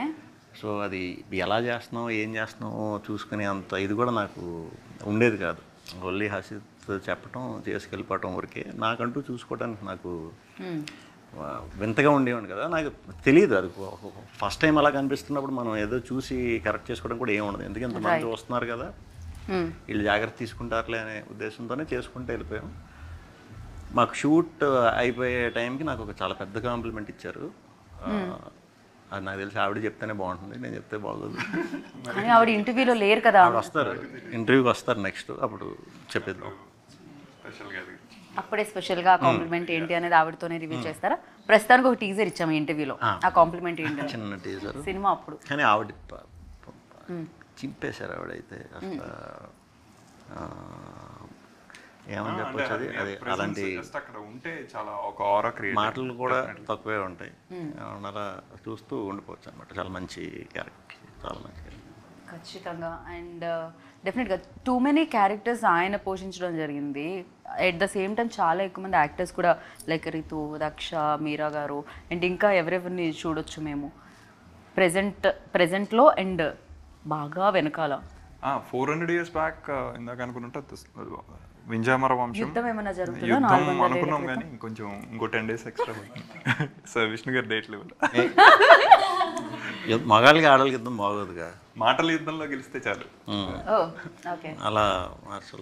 సో అది ఎలా చేస్తున్నావు ఏం చేస్తున్నావు చూసుకునే అంత ఇది కూడా నాకు ఉండేది కాదు. ఓన్లీ హసిత్ చెప్పటం చేసుకెళ్ళిపోవటం వరకే, నాకంటూ చూసుకోవడానికి నాకు వింతగా ఉండేవాడు కదా. నాకు తెలియదు అది ఫస్ట్ టైం అలా కనిపిస్తున్నప్పుడు మనం ఏదో చూసి కరెక్ట్ చేసుకోవడం కూడా ఏమి ఉండదు, ఎందుకంటే ఇంతమంది వస్తున్నారు కదా వీళ్ళు జాగ్రత్త తీసుకుంటారులే అనే ఉద్దేశంతోనే చేసుకుంటూ వెళ్ళిపోయాం. మాకు షూట్ అయిపోయే టైంకి నాకు ఒక చాలా పెద్ద కాంప్లిమెంట్ ఇచ్చారు. అది నాకు తెలిసి ఆవిడ చెప్తేనే బాగుంటుంది, నేను చెప్తే బాగోదు. ఆవిడ ఇంటర్వ్యూలో లేరు కదా, ఆవిడ వస్తారు, ఇంటర్వ్యూకి వస్తారు నెక్స్ట్, అప్పుడు చెప్పేద్దాం. అప్పుడే స్పెషల్గా కాంప్లిమెంట్ ఏంటి అనేది ఆవిడతోనే రివ్యూ చేస్తారా? ప్రస్తుతానికి ఒక టీజర్ ఇచ్చాము ఇంటర్వ్యూలో, ఆ కాంప్లిమెంట్ ఏంటి? చిన్న టీజర్ సినిమా అప్పుడు. కానీ ఆవిడ చింపేశారు ఆవిడైతే అసలు. ఏమని చెప్పొచ్చు, అది అలాంటి మాటలు కూడా తక్కువే ఉంటాయి, అలా చూస్తూ ఉండిపోవచ్చు అనమాట. చాలా మంచి క్యారెక్టర్, చాలా మంచి క్యారెక్టర్ ఖచ్చితంగా. అండ్ డెఫినెట్గా టూ మెనీ క్యారెక్టర్స్ ఆయన పోషించడం జరిగింది. ఎట్ ద సేమ్ టైం చాలా ఎక్కువ మంది యాక్టర్స్ కూడా, లైక్ రితు, దక్ష, మీరా గారు, అండ్ ఇంకా ఎవరెవరిని చూడొచ్చు మేము ప్రెజెంట్లో అండ్ బాగా వెనకాల. 400 years బ్యాక్ ఇందాక అనుకుంటే వింజామర వంశం యుద్ధం ఏమైనా జరుగుతుందా? యుద్ధం అనుకున్నాం కానీ కొంచెం ఇంకో 10 days ఎక్స్ట్రా సార్ విష్ణు గారి డేట్ లెవెల్. మగాళ్ళకి ఆడవాళ్ళకి యుద్ధం బాగోదుగా, మాటల యుద్ధంలో గెలిస్తే చాలు. అలా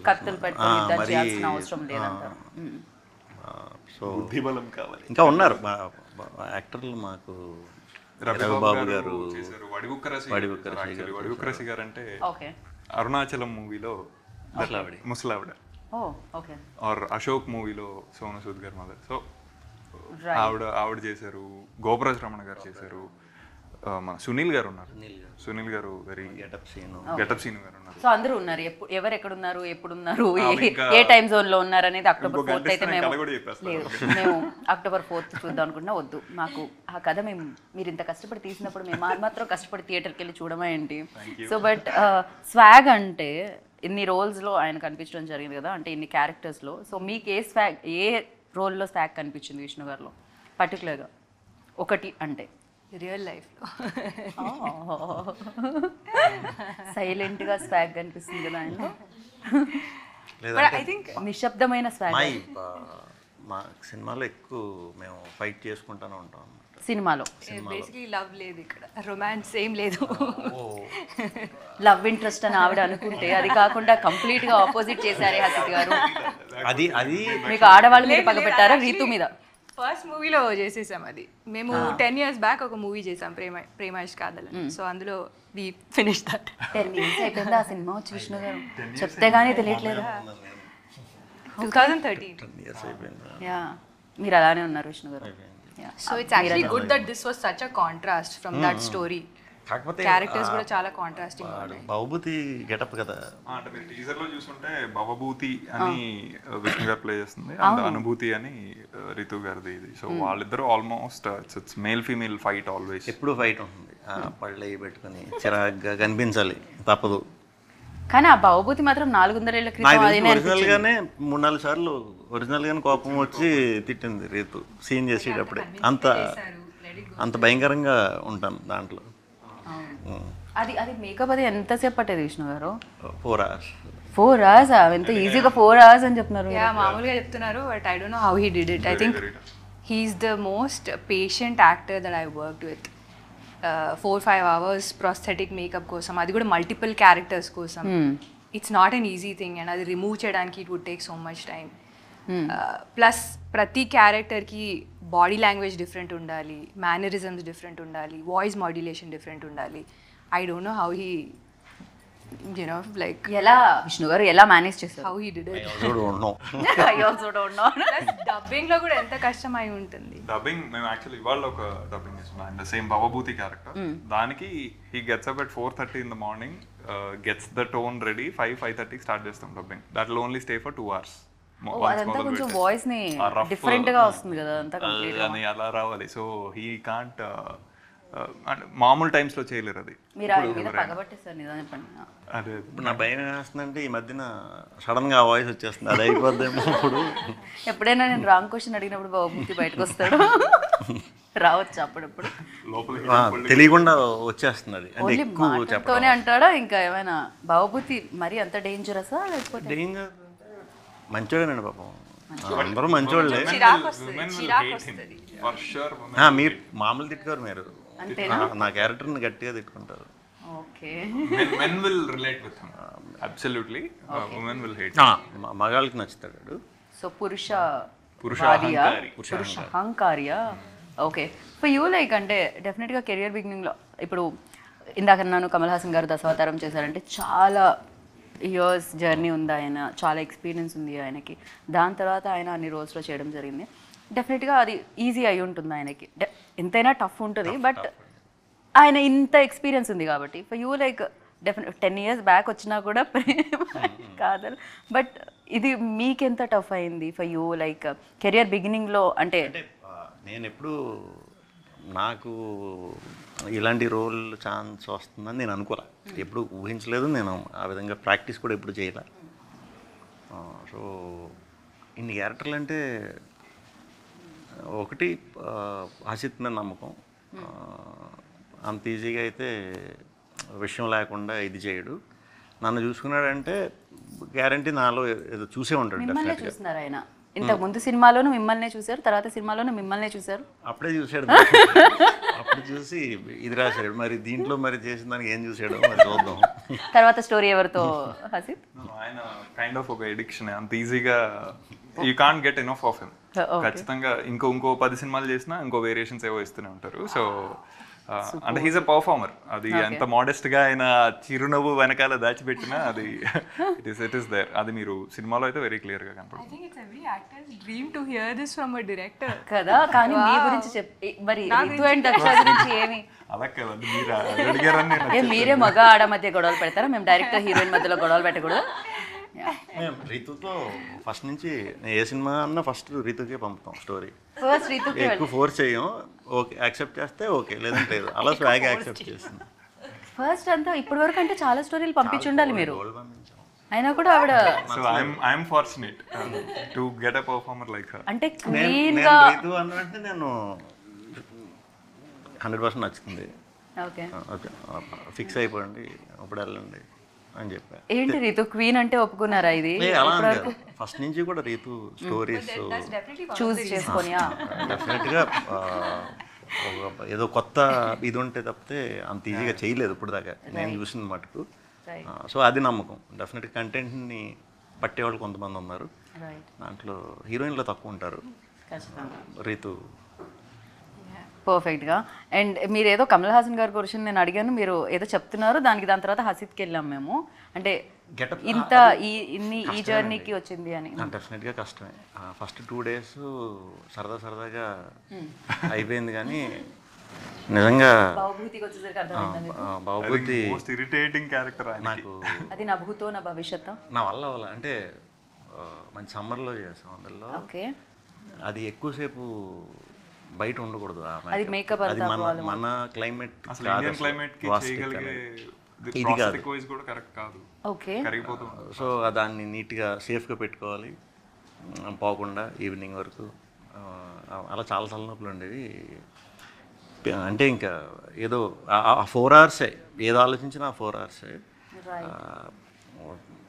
కత్తులు పెట్టుకొని అవసరం లేదంటారు. సో బుద్ధిబలం కావాలి. ఇంకా ఉన్నారు యాక్టర్లు మాకు. రవిబాబు గారు, వడివుక్కరసి గారు అంటే అరుణాచలం మూవీలో ముసలావిడ, ఆర్ అశోక్ మూవీలో సోను సూద్ గారు మదర్. సో ఆవిడ చేశారు. గోపరాజ్ రమణ గారు చేశారు. మన సునీల్ గారు ఉన్నారు. సునీల్ గారు వెరీ గెటప్ సీన్ గారు ఉన్నారు. సో అందరూ ఉన్నారు. ఎవరు ఎక్కడ ఉన్నారు, ఎప్పుడు ఉన్నారు, ఏ టైం జోన్ లో ఉన్నారు అనేది October 4th అయితే మేము October 4th చూద్దాం అనుకుంటున్నా. వద్దు, మాకు ఆ కథ మీరు ఇంత కష్టపడి తీసినప్పుడు మేము మాత్రం కష్టపడి థియేటర్కి వెళ్ళి చూడమా ఏంటి. సో బట్ స్వాగ్ అంటే ఇన్ని రోల్స్లో ఆయన కనిపించడం జరిగింది కదా, అంటే ఇన్ని క్యారెక్టర్స్లో. సో మీకు ఏ రోల్లో స్వాగ్ కనిపించింది విష్ణు గారిలో పర్టికులర్గా ఒకటి అంటే? రియల్ లైఫ్లో సైలెంట్గా స్వాగ్ కనిపిస్తుంది కదా ఆయన. ఐ థింక్ నిశ్శబ్దమైన స్వాగ్. మా సినిమాలో ఎక్కువ మేము ఫైట్ చేసుకుంటూనే ఉంటాం అన్నమాట. సినిమాలో బేసిక్లీ లవ్ లేదు ఇక్కడ, రొమాన్స్ ఏం లేదు. లవ్ ఇంట్రెస్ట్ అని ఆవిడ అనుకుంటే అది కాకుండా కంప్లీట్ గా ఆపోజిట్ చేశారే హసిత్ గారు. అది అది మీకు ఆడవాళ్ళ మీద పగ పెట్టారా రీతు మీద? ఫస్ట్ మూవీలో చేసేసాం అది. మేము 10 years బ్యాక్ ఒక మూవీ చేసాం, ప్రేమేష్ కాదలని. సో అందులో వి ఫినిష్ దట్. 10 years అయిపోయింది ఆ సినిమా వచ్చి విష్ణు గారు, చెప్తే గానీ తెలియట్లేదు. 2013. 10 years అయిపోయింది. యా, మీరు అలానే ఉన్నారు విష్ణు గారు. So it's actually good that this was such a contrast from that story. కాకపోతే క్యారెక్టర్స్ కూడా చాలా కాంట్రాస్టింగ్ ఉన్నాయి. బహుభూతి గెటప్ కదా. అంటే మీరు టీజర్ లో చూసుకుంటే భవభూతి అని విష్ణు గారు ప్లే చేస్తుంది, అండ్ అనుభూతి అని రితు గారిది ఇది. సో వాళ్ళిద్దరు almost it's male female fight always. ఎప్పుడు ఫైట్ ఉంటుంది, పళ్ళు అవి పెట్టుకుని చిరాగ్గా కనిపించాలి, తప్పదు. కానీ ఆ భవభూతి మాత్రం 400 ఏళ్ల క్రితం అదేనే ఒరిజినల్ గానే 3-4 సార్లు ఒరిజినల్ గానే కోపం వచ్చి తిట్టింది రీతు సీన్ చేసేటప్పుడే. అంత భయంకరంగా ఉంటాను దాంట్లో. అది అది మేకప్ అది ఎంతసేపు పట్టేది విష్ణు గారు? 4 hours. 4 hours? ఎంత ఈజీగా 4 hours అని చెప్తున్నారు. యా, మామూలుగా చెప్తున్నారు, but I don't know how he did it. I think he's the most patient actor that I worked with. 4-5 hours prosthetic makeup కోసం, అది కూడా మల్టిపుల్ క్యారెక్టర్స్ కోసం. It's not an easy thing, and అది remove చేయడానికి it would take so much time. Plus ప్రతి క్యారెక్టర్కి body language different ఉండాలి, mannerisms different ఉండాలి, వాయిస్ మాడ్యులేషన్ డిఫరెంట్ ఉండాలి. I don't know how he you know like ఎలా విష్ణు గారు ఎలా మేనేజ్ చేశారు? How he did it. I also don't know. Dubbing లో కూడా ఎంత కష్టం అయి ఉంటుంది. డబ్బింగ్ మేము యాక్చువల్లీ ఇవాళ ఒక డబ్బింగ్ చేస్తున్నాం, అండ్ సేమ్ భవభూతి క్యారెక్టర్. దానికి he gets up at 4:30 in the morning, gets the tone ready, 5-5:30 start చేస్తాం dubbing. That will only stay for 2 hours. అదంతా కొంచెం వాయిస్ ని డిఫరెంట్ గా వస్తుంది కదా, అంతా కంప్లీట్ అని అలా రావాలి. సో హీ కాంట్ అంటే మామూలు టైమ్స్ లో చేయలేరు అది. మీరు ఆయన మీద పగబట్టేస్తారు నిజం చెప్పండి. అదే ఇప్పుడు నా భయం వేస్తుందంటే ఈ మధ్యన సడన్ గా ఆ వాయిస్ వచ్చేస్తుంది, అది అయిపోద్దేమో. ఇప్పుడు ఎప్పుడైనా నేను రాంగ్ క్వశ్చన్ అడిగినప్పుడు భవభూతి బయటకు వస్తాడు, రావచ్చు అప్పుడప్పుడు. తెలియకుండా వచ్చేస్తుంది అది. అంటే ఓన్లీ ఎక్కువ మాటతోనే అంటాడా? ఇంకా ఏమైనా భవభూతి మరి అంత డేంజరసా లేకపోతే? డేంజర్ మంచోడేనండి పాపం, అందరూ మంచోళ్ళే. మీరు మామూలు తిట్టుకోరు, మీరు నా క్యారెక్టర్ని గట్టిగా తిట్టుకుంటారు. Okay, men will relate with him absolutely, women will hate. మగాళ్ళకి నచ్చుతాడు. సో పురుష పురుష అహంకార్యా. ఓకే, ఫర్ యూ లైక్ అంటే డెఫినెట్గా కెరియర్ బిగినింగ్లో ఇప్పుడు ఇందాక నన్ను కమల్ హాసన్ గారు దశావతారం చేశారంటే చాలా ఇయర్స్ జర్నీ ఉంది ఆయన, చాలా ఎక్స్పీరియన్స్ ఉంది ఆయనకి. దాని తర్వాత ఆయన అన్ని రోజులో చేయడం జరిగింది. డెఫినెట్గా అది ఈజీ అయి ఉంటుంది ఆయనకి, ఎంతైనా టఫ్ ఉంటుంది, బట్ ఆయన ఇంత ఎక్స్పీరియన్స్ ఉంది కాబట్టి for you like definite 10 years back వచ్చినా కూడా ప్రేమ కాదు, బట్ ఇది మీకెంత టఫ్ అయింది ఫర్ యూ లైక్ కెరియర్ బిగినింగ్లో? అంటే నేను ఎప్పుడు నాకు ఇలాంటి రోల్ ఛాన్స్ వస్తుందని నేను అనుకోలే, ఎప్పుడు ఊహించలేదు. నేను ఆ విధంగా ప్రాక్టీస్ కూడా ఎప్పుడు చేయలే. సో ఇన్ని క్యారెక్టర్లు అంటే ఒకటి హసిత్ మీద నమ్మకం, అంత ఈజీగా అయితే విషయం లేకుండా ఇది చేయడు. నన్ను చూసుకున్నాడంటే గ్యారంటీ నాలో ఏదో చూసే ఉంటాడు. మిమ్మల్ని చూస్తున్నారు ఆయన, ఇంతకు ముందు సినిమాలోనూ మిమ్మల్నే చూశారు, తర్వాత సినిమాలోనూ మిమ్మల్నే చూశారు. అప్పుడే చూశాడు, అప్పుడు చూసి ఇది రాశాడు. మరి దీంట్లో మరి చేసిన దానికి ఏం చూసాడో మరి చూద్దాం. తర్వాత స్టోరీ ఎవరితో హసిత్? ఆయన కైండ్ ఆఫ్ ఒక ఎడిక్షన్, అంత ఈజీగా you can't get enough of him. ఖచ్చితంగా ఇంకో 10 సినిమాలు చేసినా ఇంకో వేరియేషన్స్ ఏవో ఇస్తూనే ఉంటారు. సో అంటే హీస్ అ పర్ఫార్మర్. అది ఎంత మోడెస్ట్ గా ఆయన చిరునవ్వు వెనకాల దాచిపెట్టినా అది ఇట్ ఇస్ దేర్. అది మీరు సినిమాలో అయితే వెరీ క్లియర్ గా కనపడుతుంది. కదా, కానీ మీ గురించి చెప్పి మరి రితు అండ్ దక్ష గురించి ఏమి అలా కదండి, మీరు అడిగారని మీరే మగ ఆడ మధ్య గొడవలు పెడతారా? మేము డైరెక్టర్ హీరోయిన్ మధ్యలో గొడవలు పెట్టకూడదు. మేము రీతుతో ఫస్ట్ నుంచి ఏ సినిమా అన్నా ఫస్ట్ రీతుకే పంపుతాం స్టోరీ. ఫస్ట్ రీతుకి ఎక్కువ ఫోర్స్ చేయం, ఓకే యాక్సెప్ట్ చేస్తే ఓకే, లేదంటే లేదు. అలా స్వాగ్ యాక్సెప్ట్ చేస్తుంది ఫస్ట్ అంతా. ఇప్పటి వరకు అంటే చాలా స్టోరీలు పంపించుండాలి మీరు, అయినా కూడా ఆవిడ. So I'm fortunate to get a performer like her. అంటే క్లీన్ గా రీతు అన్నట్టు నేను 100% నచ్చుతుంది. ఓకే ఓకే ఫిక్స్ అయిపోండి అప్పుడు వెళ్ళండి అని చెప్పా. ఏంటి రీతు క్వీన్ అంటే ఒప్పుకున్నారా? ఇది ఫస్ట్ నుంచి కూడా రీతు స్టోరీస్ చూస్ చేసుకొని డెఫినెట్గా ఏదో కొత్త ఇది ఉంటే తప్పితే అంత ఈజీగా చేయలేదు ఇప్పుడు దాకా నేను చూసిన మటుకు. సో అది నమ్మకం. డెఫినెట్గా కంటెంట్ని పట్టేవాళ్ళు కొంతమంది ఉన్నారు, దాంట్లో హీరోయిన్లో తక్కువ ఉంటారు. రీతు పర్ఫెక్ట్గా. అండ్ మీరు ఏదో కమల్ హాసన్ గారి గురించి నేను అడిగాను, మీరు ఏదో చెప్తున్నారు, దాని తర్వాత హసీద్కి వెళ్ళాం మేము. అంటే ఇంత ఈ జర్నీకి వచ్చింది అని. డెఫినెట్గా కష్టమే. ఫస్ట్ 2 days సరదాగా అయిపోయింది, కానీ నిజంగా బాబుభూతికి వచ్చేసరికి అర్థమైంది బాబుబుద్ధి ఇరిటేటింగ్ క్యారెక్టర్ నాకు. అది నా భూతో నా భవిష్యత్తు. నా వల్ల అంటే మంచి సమ్మర్లో చేసాం అందులో. ఓకే. అది ఎక్కువసేపు బయట ఉండకూడదు. అది మేకప్ అది మన క్లైమేట్ క్లైమేట్ కి చేయగలిగే ఇది కాదు. వాయిస్ కూడా కరెక్ట్ కాదు. ఓకే. కరిగిపోతుంది. సో దాన్ని నీట్గా సేఫ్గా పెట్టుకోవాలి, పోకుండా ఈవినింగ్ వరకు. అలా చాలా తలనొప్పులు ఉండేవి. అంటే ఇంకా ఏదో 4 hours ఏదో ఆలోచించినా 4 hours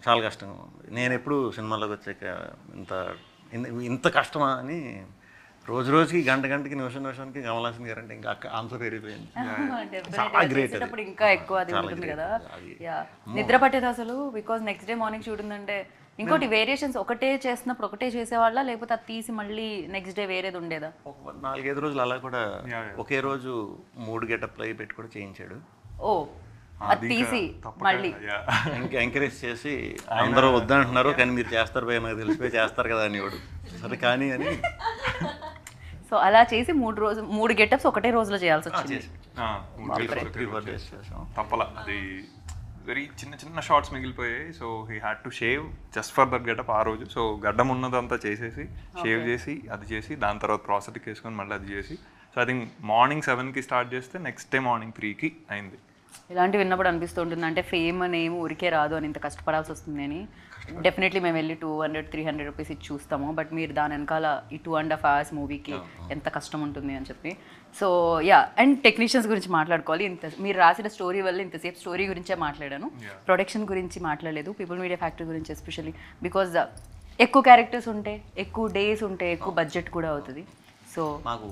చాలా కష్టంగా ఉంది. నేను ఎప్పుడు సినిమాలోకి వచ్చాక ఇంత కష్టమా అని రోజుకి గంటకి నిమిషానికి కమల్ హాసన్ గారు అంటే ఇంకా ఆన్సర్ పెరిగిపోయింది. చాలా గ్రేట్. ఇంకా ఎక్కువ అది ఉంటుంది కదా. నిద్ర పట్టేది అసలు, because next day morning shoot ఉందంటే. ఇంకోటి వేరియేషన్స్ ఒకటే చేస్తున్నప్పుడు ఒకటే చేసేవాళ్ళ, లేకపోతే అది తీసి మళ్ళీ నెక్స్ట్ డే వేరేది ఉండేదా? 4-5 రోజులు అలా కూడా ఒకే రోజు 3 గెటప్లు అవి పెట్టి కూడా చేయించాడు. ఓ, అది తీసి మళ్ళీ ఇంకా ఎంకరేజ్ చేసి అందరూ వద్దంటున్నారు కానీ మీరు చేస్తారు భయ, నాకు తెలిసిపోయి చేస్తారు కదా అని వాడు. సరే కానీ అని. సో అలా చేసి 3 గెటప్స్ ఒకటే రోజులో చేయాల్సి వచ్చింది. 3-4 days చేసాం. తప్పలా. అది వెరీ చిన్న షార్ట్స్ మిగిలిపోయాయి. So he had to shave just for that getup ఆ రోజు. సో గడ్డం ఉన్నదంతా చేసేసి షేవ్ చేసి అది చేసి దాని తర్వాత ప్రాసెస్కి వేసుకొని మళ్ళీ అది చేసి, సో ఐ థింక్ మార్నింగ్ 7కి స్టార్ట్ చేస్తే నెక్స్ట్ డే మార్నింగ్ 3కి అయింది. ఇలాంటివి విన్నప్పుడు అనిపిస్తుంటుంది అంటే ఫేమ్ అనేమి ఊరికే రాదు అని, ఇంత కష్టపడాల్సి వస్తుంది అని. డెఫినెట్లీ మేము వెళ్ళి 200-300 రూపీస్ ఇచ్చి చూస్తాము, బట్ మీరు దాని వెనకాల ఈ 2.5 hours మూవీకి ఎంత కష్టం ఉంటుంది అని చెప్పి. సో అండ్ టెక్నీషియన్స్ గురించి మాట్లాడుకోవాలి. మీరు రాసిన స్టోరీ వల్ల ఇంతసేపు స్టోరీ గురించే మాట్లాడాను, ప్రొడక్షన్ గురించి మాట్లాడలేదు. పీపుల్ మీడియా ఫ్యాక్టరీ గురించి ఎస్పెషల్లీ బికాజ్ ఎక్కువ క్యారెక్టర్స్ ఉంటే, ఎక్కువ డేస్ ఉంటే, ఎక్కువ బడ్జెట్ కూడా అవుతుంది. సో మాకు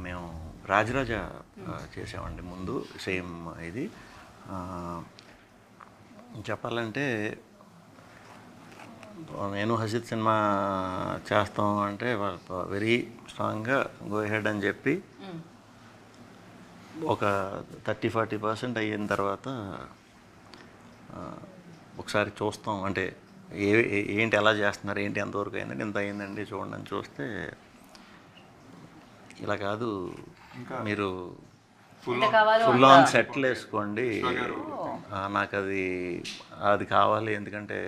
మేము రాజరాజా చేసామండి ముందు, సేమ్ ఇది. చెప్పాలంటే నేను హసీద్ సినిమా చేస్తాం అంటే వెరీ స్ట్రాంగ్గా గో హెడ్ అని చెప్పి ఒక 30-40% అయిన తర్వాత ఒకసారి చూస్తాం అంటే ఏంటి ఎలా చేస్తున్నారు, ఏంటి ఎంతవరకు అయిందండి, ఎంత అయిందండి చూడండి అని చూస్తే ఇలా కాదు, మీరు ఫుల్ ఆన్ సెట్లు వేసుకోండి, నాకు అది కావాలి, ఎందుకంటే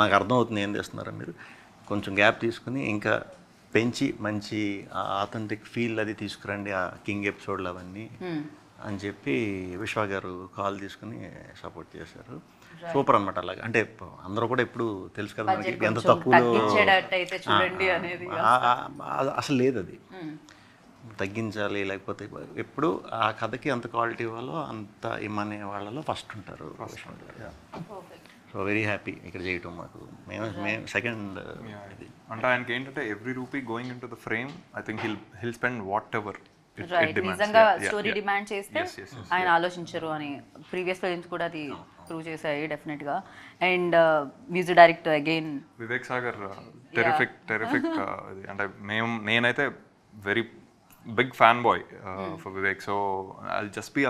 నాకు అర్థమవుతుంది ఏం చేస్తున్నారో మీరు, కొంచెం గ్యాప్ తీసుకుని ఇంకా పెంచి మంచి ఆథెంటిక్ ఫీల్ అది తీసుకురండి ఆ కింగ్ ఎపిసోడ్లు అవన్నీ అని చెప్పి విశ్వ గారు కాల్ తీసుకుని సపోర్ట్ చేశారు. సూపర్ అనమాట. అలాగే అంటే అందరూ కూడా ఎప్పుడు తెలుసు కదా మనకి ఎంత తక్కువలో అసలు లేదు, అది తగ్గించాలి, లేకపోతే ఎప్పుడు ఆ కథకి ఎంత క్వాలిటీ ఇవ్వాలో అంత ఇమ్మనే వాళ్ళలో ఫస్ట్ ఉంటారు. సో వెరీ హ్యాపీ ఇక్కడ చేయటం మాకు. మేము సెకండ్ ఇది అంటే ఆయనకి ఏంటంటే every rupee going in to the frame I think he'll spend what ever నిజంగా స్టోరీ డిమాండ్ చేస్తే ఆయన ఆలోచించరు అని ప్రీవియస్ ఫిల్మ్స్ కూడా అది ప్రూవ్ చేశాయి డెఫినెట్గా. And music director again Vivek Sagar, terrific. అంటే నేనైతే very big fan boy for Vivek. So I just be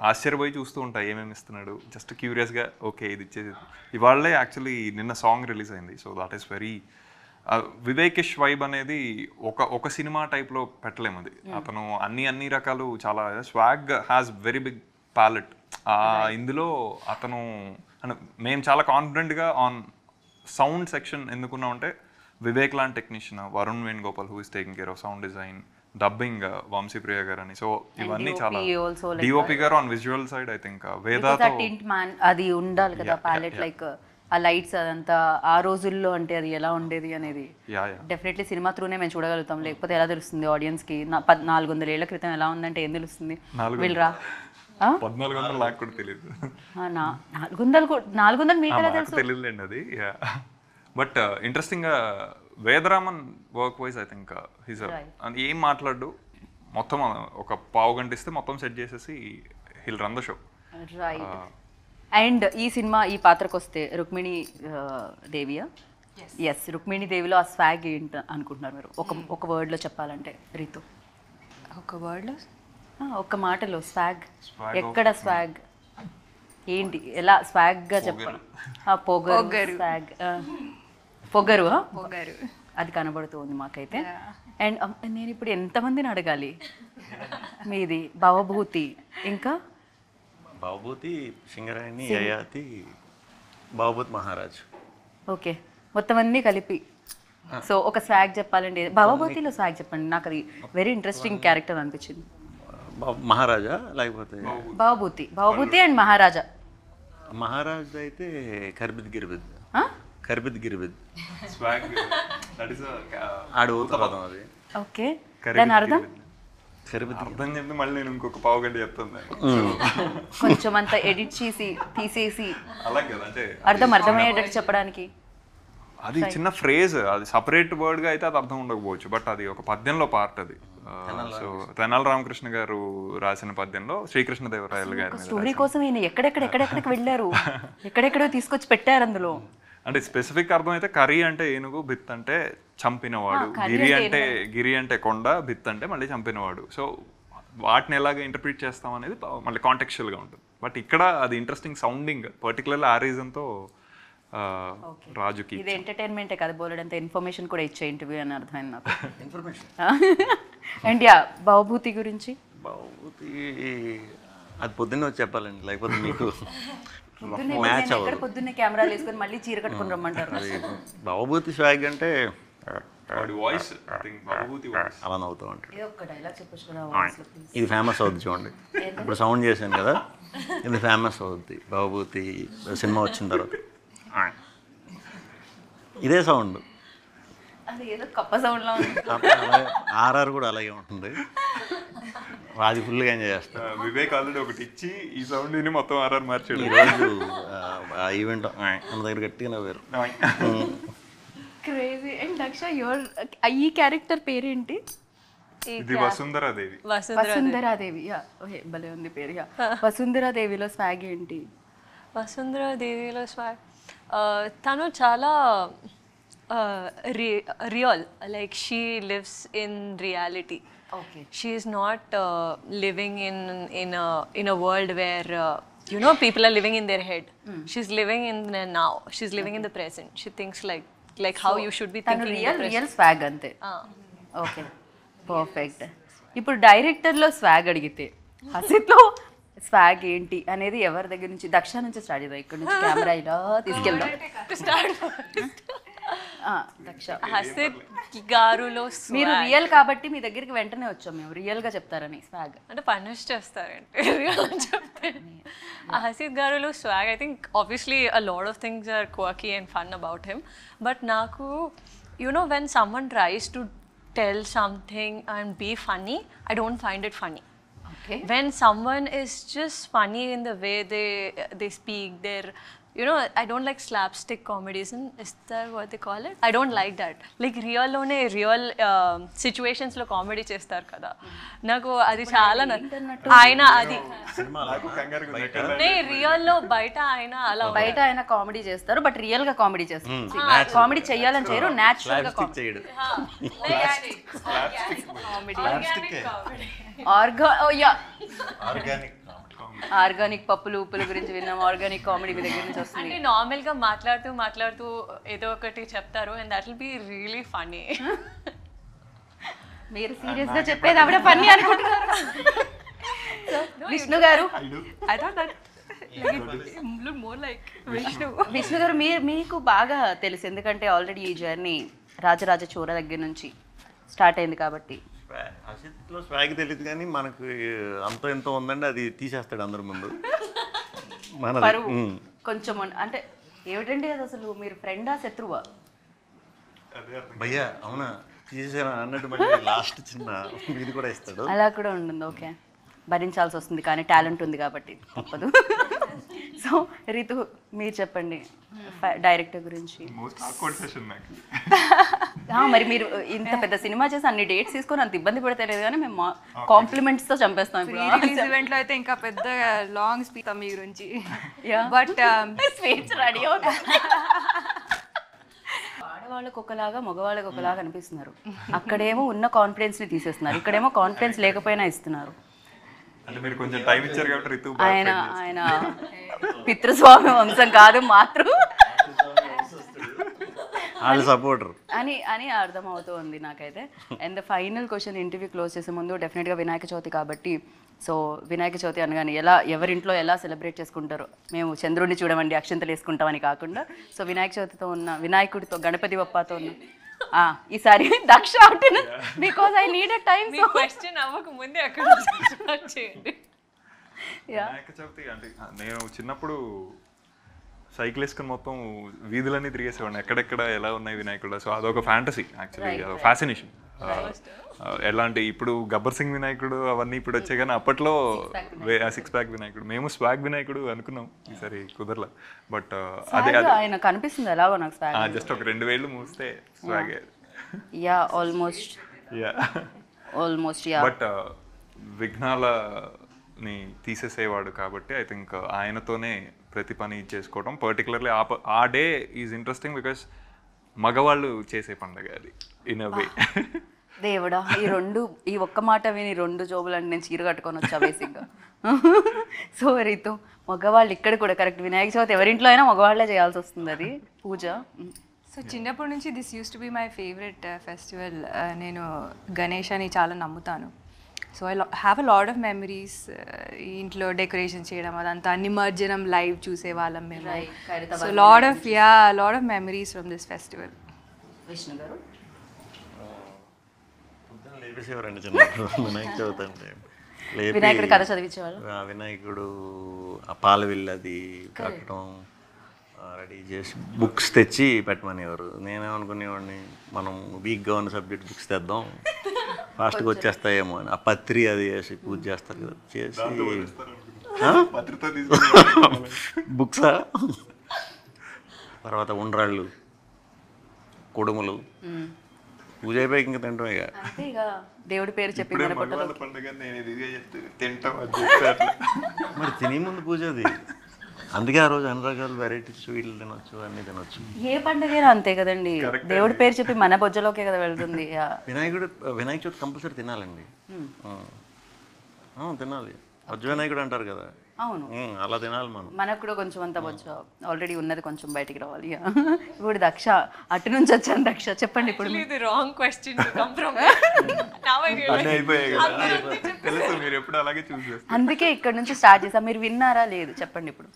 ఆశ్చర్యపోయి చూస్తూ ఉంటా ఏమేమి ఇస్తున్నాడు, జస్ట్ క్యూరియస్గా ఓకే ఇది ఇచ్చేది. ఇవాళే యాక్చువల్లీ నిన్న సాంగ్ రిలీజ్ అయింది. So that is very Vivekish vibe అనేది ఒక సినిమా టైప్లో పెట్టలేము. అది అతను అన్ని రకాలు చాలా swag has very big palette. ఇందులో అతను మేము చాలా కాన్ఫిడెంట్గా ఆన్ సౌండ్ సెక్షన్ ఎందుకున్నామంటే వివేక్ లాంటి technician, Varun Venugopal who is taking care of sound design, dubbing Vamshipriya గారు అని. సో ఇవన్నీ చాలా డిఓపి గారు on visual side I think వేదాతో అది ఉండాలి కదా ప్యాలెట్, లైక్ ఆ లైట్స్ అదంతా ఆ రోజుల్లో అంటే అది ఎలా ఉండేది అనేది డెఫినెట్లీ సినిమా త్రూనే మేము చూడగలుగుతాం, లేకపోతే ఎలా తెలుస్తుంది ఆడియన్స్కి 400 ఏళ్ల క్రితం ఎలా ఉందంటే ఏం తెలుస్తుంది. వీళ్ళరా 1400 నాకు కూడా తెలియదు, 400 మీకు ఎలా తెలుసు తెలియదులేండి అది. బట్ ఇంట్రెస్టింగ్గా Vedaraman work wise I think his ఏం మాట్లాడు మొత్తం ఒక పావు గంట ఇస్తే మొత్తం సెట్ చేసేసి hill run the show. Right. And ఈ సినిమా ఈ పాత్రకు వస్తే రుక్మిణి దేవియా? ఎస్, రుక్మిణి దేవిలో ఆ స్వాగ్ ఏంటి అనుకుంటున్నారు మీరు? ఒక వర్డ్లో చెప్పాలంటే రీతు, ఒక వర్డ్లో ఒక్క మాటలో స్వాగ్ ఎక్కడ స్వాగ్ ఏంటి, ఎలా స్వాగ్గా చెప్పాలి? పొగరు, స్వాగ్, పొగరు, పొగరు అది కనబడుతుంది మాకైతే. అండ్ నేను ఇప్పుడు ఎంతమందిని అడగాలి? మీది భవభూతి, ఇంకా బాబూతి, సింగరాయని, యయాతి, బాబూత్ మహారాజ్. ఓకే, మొత్తం అన్నీ కలిపి. సో ఒక స్వాగ్ చెప్పాలంటే భవభూతిలో స్వాగ్ చెప్పండి, నాకు అది వెరీ ఇంట్రెస్టింగ్ క్యారెక్టర్ అనిపించింది. మహారాజా లేకపోతే భవభూతి అండ్ మహారాజా. మహారాజ్ అయితే కర్బిద్ గిర్బిద్, కర్బిద్ గిర్బిద్ ఆడు పదం అది. ఓకే, దాని అర్థం అర్థం చెప్పి మళ్ళీ నేను ఇంకొక పావు గంట చెప్తాను కొంచెం అంత ఎడిట్ చేసి తీసేసి అలాగే కదా, అంటే అర్థమయ్యేటట్టు చెప్పడానికి. అది చిన్న ఫ్రేజ్, అది సపరేట్ వర్డ్ గా అయితే అది అర్థం ఉండకపోవచ్చు, బట్ అది ఒక పద్యంలో పార్ట్ అది. సో తెనాలి రామకృష్ణ గారు రాసిన పద్యంలో శ్రీకృష్ణదేవరాయలు గారి మీద స్టోరీ కోసం ఈయన ఎక్కడెక్కడికి వెళ్ళారు, ఎక్కడెక్కడో తీసుకొచ్చి పెట్టారు అందులో. అంటే స్పెసిఫిక్ అర్థం అయితే కరి అంటే ఏనుగు, బిత్ అంటే చంపినవాడు, గిరి అంటే కొండ, బిత్ అంటే మళ్ళీ చంపినవాడు. సో వాటిని ఎలాగ ఇంటర్ప్రిట్ చేస్తాం అనేది మళ్ళీ కాంటెక్చువల్గా ఉంటుంది. బట్ ఇక్కడ అది ఇంట్రెస్టింగ్ సౌండింగ్, పర్టికులర్లీ ఆ రీజన్తో రాజుకి. ఇది ఎంటర్టైన్మెంటే కదా, బోలెడంత ఇన్ఫర్మేషన్ కూడా ఇచ్చే ఇంటర్వ్యూ అని అర్థమైంది నాకు. ఇన్ఫర్మేషన్. అండ్ యా, భవభూతి గురించి? భవభూతి అది పొద్దున్నే వచ్చి చెప్పాలండి, లేకపోతే మీకు పొద్దున్నే కెమెరాలు వేసుకొని మళ్ళీ చీర కట్టుకుని రమ్మంటారు. భవభూతి స్వాగ్ అంటే వాయిస్ అలా నవ్వుతూ ఉంటాడు. ఒక్క డైలాగ్ చెప్పొచ్చు. ఇది ఫేమస్ అవుద్ది చూడండి, ఇప్పుడు సౌండ్ చేశాను కదా, ఇది ఫేమస్ అవుద్ది భవభూతి సినిమా వచ్చిన తర్వాత. ఇదే సౌండ్, అది ఏదో కప్ప సౌండ్ లా ఉంది. ఆర్ఆర్ కూడా అలాగే ఉంటుంది, అది ఫుల్గా ఎంజాయ్ చేస్తాను. వివేక్ ఆల్రెడీ ఒకటి ఇచ్చి ఈ సౌండ్ ని మొత్తం ఆర్ఆర్ మార్చాడు. ఈరోజు ఈవెంట్ మన దగ్గర గట్టిగా నవ్వారు. క్రేజీ. అండ్ దక్ష, ఈ క్యారెక్టర్ పేరేంటి? ఇది వసుంధరాదేవి. వసుంధరాదేవి, యా, ఓకే, భలే ఉంది పేరు. యా, వసుంధరాదేవిలో స్వాగ్ ఏంటి? వసుంధరాదేవిలో స్వాగ్ తను చాలా real, like she lives in reality. Okay. She is not living in a world where you know people are living in their head. She's living in the now. She's living in the present. She thinks like how you should be thinking in the present. Real swag అంతే. Okay, perfect. ఇప్పుడు డైరెక్టర్లో swag అడిగితే హసిత్లో swag ఏంటి అనేది ఎవరి దగ్గర నుంచి? దక్ష నుంచి స్టార్ట్ చేద్దాం, ఇక్కడ నుంచి కెమెరా ఇలా తీసుకెళ్దాం. దక్ష, హసిత్ గారులో మీరు రియల్ కాబట్టి మీ దగ్గరికి వెంటనే వచ్చాం మేము, రియల్ గా చెప్తారని. స్వాగ్ అంటే పనిష్ చేస్తారంటే రియల్ చెప్తే. హసిత్ గారులో swag, I think obviously a lot of things are quirky and fun about him, but నాకు you know when someone tries to tell something and be funny, I don't find it funny. Okay. When someone is just funny in the way they speak, you know, I don't like slapstick comedies, is that what they call it? I don't like that. Like real situations lo comedy chestar kada, naku adi chaala aina adi ne real lo baita aina ala బయట ఆయన comedy చేస్తారు, but real గా comedy చేస్తారు. Comedy చెయ్యాలని చేయరు, natural గా comedy. Organic పప్పులు ఉప్పుల గురించి విన్నాం, ఆర్గానిక్ కామెడీ మీ దగ్గర నుంచి వస్తుంది. అంటే నార్మల్ గా మాట్లాడుతూ ఏదో ఒకటి చెప్తారు, and that will be really funny. మీరు సీరియస్ గా చెప్పేది ఆవిడ ఫన్నీ అనుకుంటున్నారు. విష్ణు గారు, I thought that look more like Vishnu గారు మీకు బాగా తెలుసు, ఎందుకంటే ఆల్రెడీ ఈ జర్నీ రాజరాజ చోర దగ్గర నుంచి స్టార్ట్ అయింది కాబట్టి. అసిత్లో స్వాగ్ తెలియదు కానీ మనకు అంతో ఎంతో ఉందండి, అది తీసేస్తాడు అందరి ముందు. కొంచెం అంటే ఏమిటండి అది, అసలు మీరు ఫ్రెండా శత్రువా? భయ్యా అవునా తీసేసాను అన్నట్టు మళ్ళీ లాస్ట్ చిన్న ఇది కూడా ఇస్తాడు. అలా కూడా ఉంటుంది. ఓకే, భరించాల్సి వస్తుంది కానీ టాలెంట్ ఉంది కాబట్టి తప్పదు. సో రితు మీరు చెప్పండి డైరెక్టర్ గురించి. మోస్ట్ ఆక్వర్డ్ సెషన్ నాకు. మరి మీరు ఇంత పెద్ద సినిమా చేసి అన్ని డేట్స్ తీసుకొని అంత ఇబ్బంది పడితే లేదు కానీ మేము కాంప్లిమెంట్స్ తో చంపేస్తాం ప్రీ రిలీజ్ ఈవెంట్ లో అయితే ఇంకా పెద్ద లాంగ్ స్పీచ్ మీ గురించి. బట్ స్పీచ్ రెడీ అవుతుంది. ఆడవాళ్ళకి ఒకలాగా మగవాళ్ళకి ఒకలాగా అనిపిస్తున్నారు. అక్కడేమో ఉన్న కాన్ఫిడెన్స్ ని తీసేస్తున్నారు, ఇక్కడేమో కాన్ఫిడెన్స్ లేకపోయినా ఇస్తున్నారు. అంటే మీరు కొంచెం టైం ఇచ్చారు కాబట్టి రితు ఆయన పితృస్వామి వంశం కాదు మాతృ వాళ్ళ సపోర్టర్ అని అర్థమవుతుంది నాకైతే. And the final question interview close చేసే ముందు డెఫినెట్గా వినాయక చవితి కాబట్టి, సో వినాయక చవితి అనగానే ఎవరింట్లో ఎలా సెలబ్రేట్ చేసుకుంటారో, మేము చంద్రుడిని చూడమండి అక్షంతలు వేసుకుంటామని కాకుండా, సో వినాయక చవితితో ఉన్న వినాయకుడితో గణపతి బప్పతో ఉన్న ఈసారి దక్ష అంటున్నా because I needed time. Question అవ్వక ముందే అక్కడ స్టార్ట్ చేయండి. వినాయక చవితి అంటే నేను చిన్నప్పుడు సైకిల్ వేసుకొని మొత్తం వీధులన్నీ తిరిగేసేవాడిని, ఎక్కడెక్కడ ఎలా ఉన్నాయి వినాయకుడు. సో అదొక ఫ్యాంటసీ యాక్చువల్లీ, ఫ్యాసినేషన్. ఎలా అంటే ఇప్పుడు గబ్బర్ సింగ్ వినాయకుడు అవన్నీ ఇప్పుడు వచ్చాయి, కానీ అప్పట్లో 6 ప్యాక్ వినాయకుడు, మేము స్వాగ్ వినాయకుడు అనుకున్నాం, ఈసారి కుదరలా. బట్ అదే ఆయన కనిపిస్తుంది ఎలాగో నాకు జస్ట్ ఒక 2 వేళ్ళు మూస్తే స్వాగ్. యా ఆల్మోస్ట్ బట్ విఘ్నాలని తీసేసేవాడు కాబట్టి ఐ థింక్ ఆయనతోనే ప్రతి పని చేసుకోవడం. పర్టికులర్లీ ఆ డే ఈజ్ ఇంట్రెస్టింగ్ బికాస్ మగవాళ్ళు చేసే పండుగ అది ఇన్ అ వే. దేవుడా, ఈ ఒక్క మాట విని 2 జోబులు అంటే నేను చీర కట్టుకొని వచ్చా బేసిక్గా. సో రీతు, మగవాళ్ళు ఇక్కడ కూడా కరెక్ట్ వినాయక చవితి ఎవరింట్లో అయినా మగవాళ్ళే చేయాల్సి వస్తుంది అది పూజ. సో చిన్నప్పటి నుంచి this use to be my favourite festival. నేను గణేశాన్ని చాలా నమ్ముతాను. So I have a lot of memories. ఇంట్లో డెకరేషన్ చేయడం అదంతా, నిమజ్జనం లైవ్ చూసేవాళ్ళం మేము. So lot of memories from this festival. Vishnu గారు లేపేసేవారండి చిన్నప్పుడు వినాయక చవితి అంటే. వినాయకుడు కథ చదివించేవాళ్ళు. వినాయకుడు ఆ పాల విల్లది కట్టడం రెడీ చేసి బుక్స్ తెచ్చి పెట్టమనేవారు. నేనేమనుకునేవాడిని, మనం వీక్గా ఉన్న సబ్జెక్ట్ బుక్స్ తెద్దాం ఫాస్ట్గా వచ్చేస్తాయేమో అని. ఆ పత్రి అది వేసి పూజ చేస్తారు కదా, చేసి బుక్సా, తర్వాత ఉండ్రాళ్ళు, కుడుములు, పూజ అయిపోయి ఇంకా తింటాం. ఇక దేవుడి పేరు చెప్పి మరి తినే ముందు పూజ అది. అందుకే ఆ రోజు అన్ని రకాల వెరైటీస్ స్వీట్లు తినొచ్చు, అన్ని తినొచ్చు. ఏ పండుగైనా అంతే కదండి, దేవుడి పేరు చెప్పి మన బొజ్జలోకే కదా వెళ్తుంది. వినాయక చవితి కంపల్సరీ తినాలండి. తినాలి. బొజ్జ వినాయకుడు అంటారు కదా, అవును అలా తినాలి మనం. మనకు కూడా కొంచెం అంతా బొజ్జ ఆల్రెడీ ఉన్నది కొంచెం బయటికి రావాలి. ఇప్పుడు దక్ష అటు నుంచి వచ్చాను. దక్ష చెప్పండి ఇప్పుడు. ఇది wrong question to come from. అన్నీ అయిపోయాయి కదా, తెలుసు మీరు ఎప్పుడు అలాగే చూస్ చేస్తారు. అందుకే ఇక్కడ నుంచి స్టార్ట్ చేసా. మీరు విన్నారా లేదు చెప్పండి ఇప్పుడు.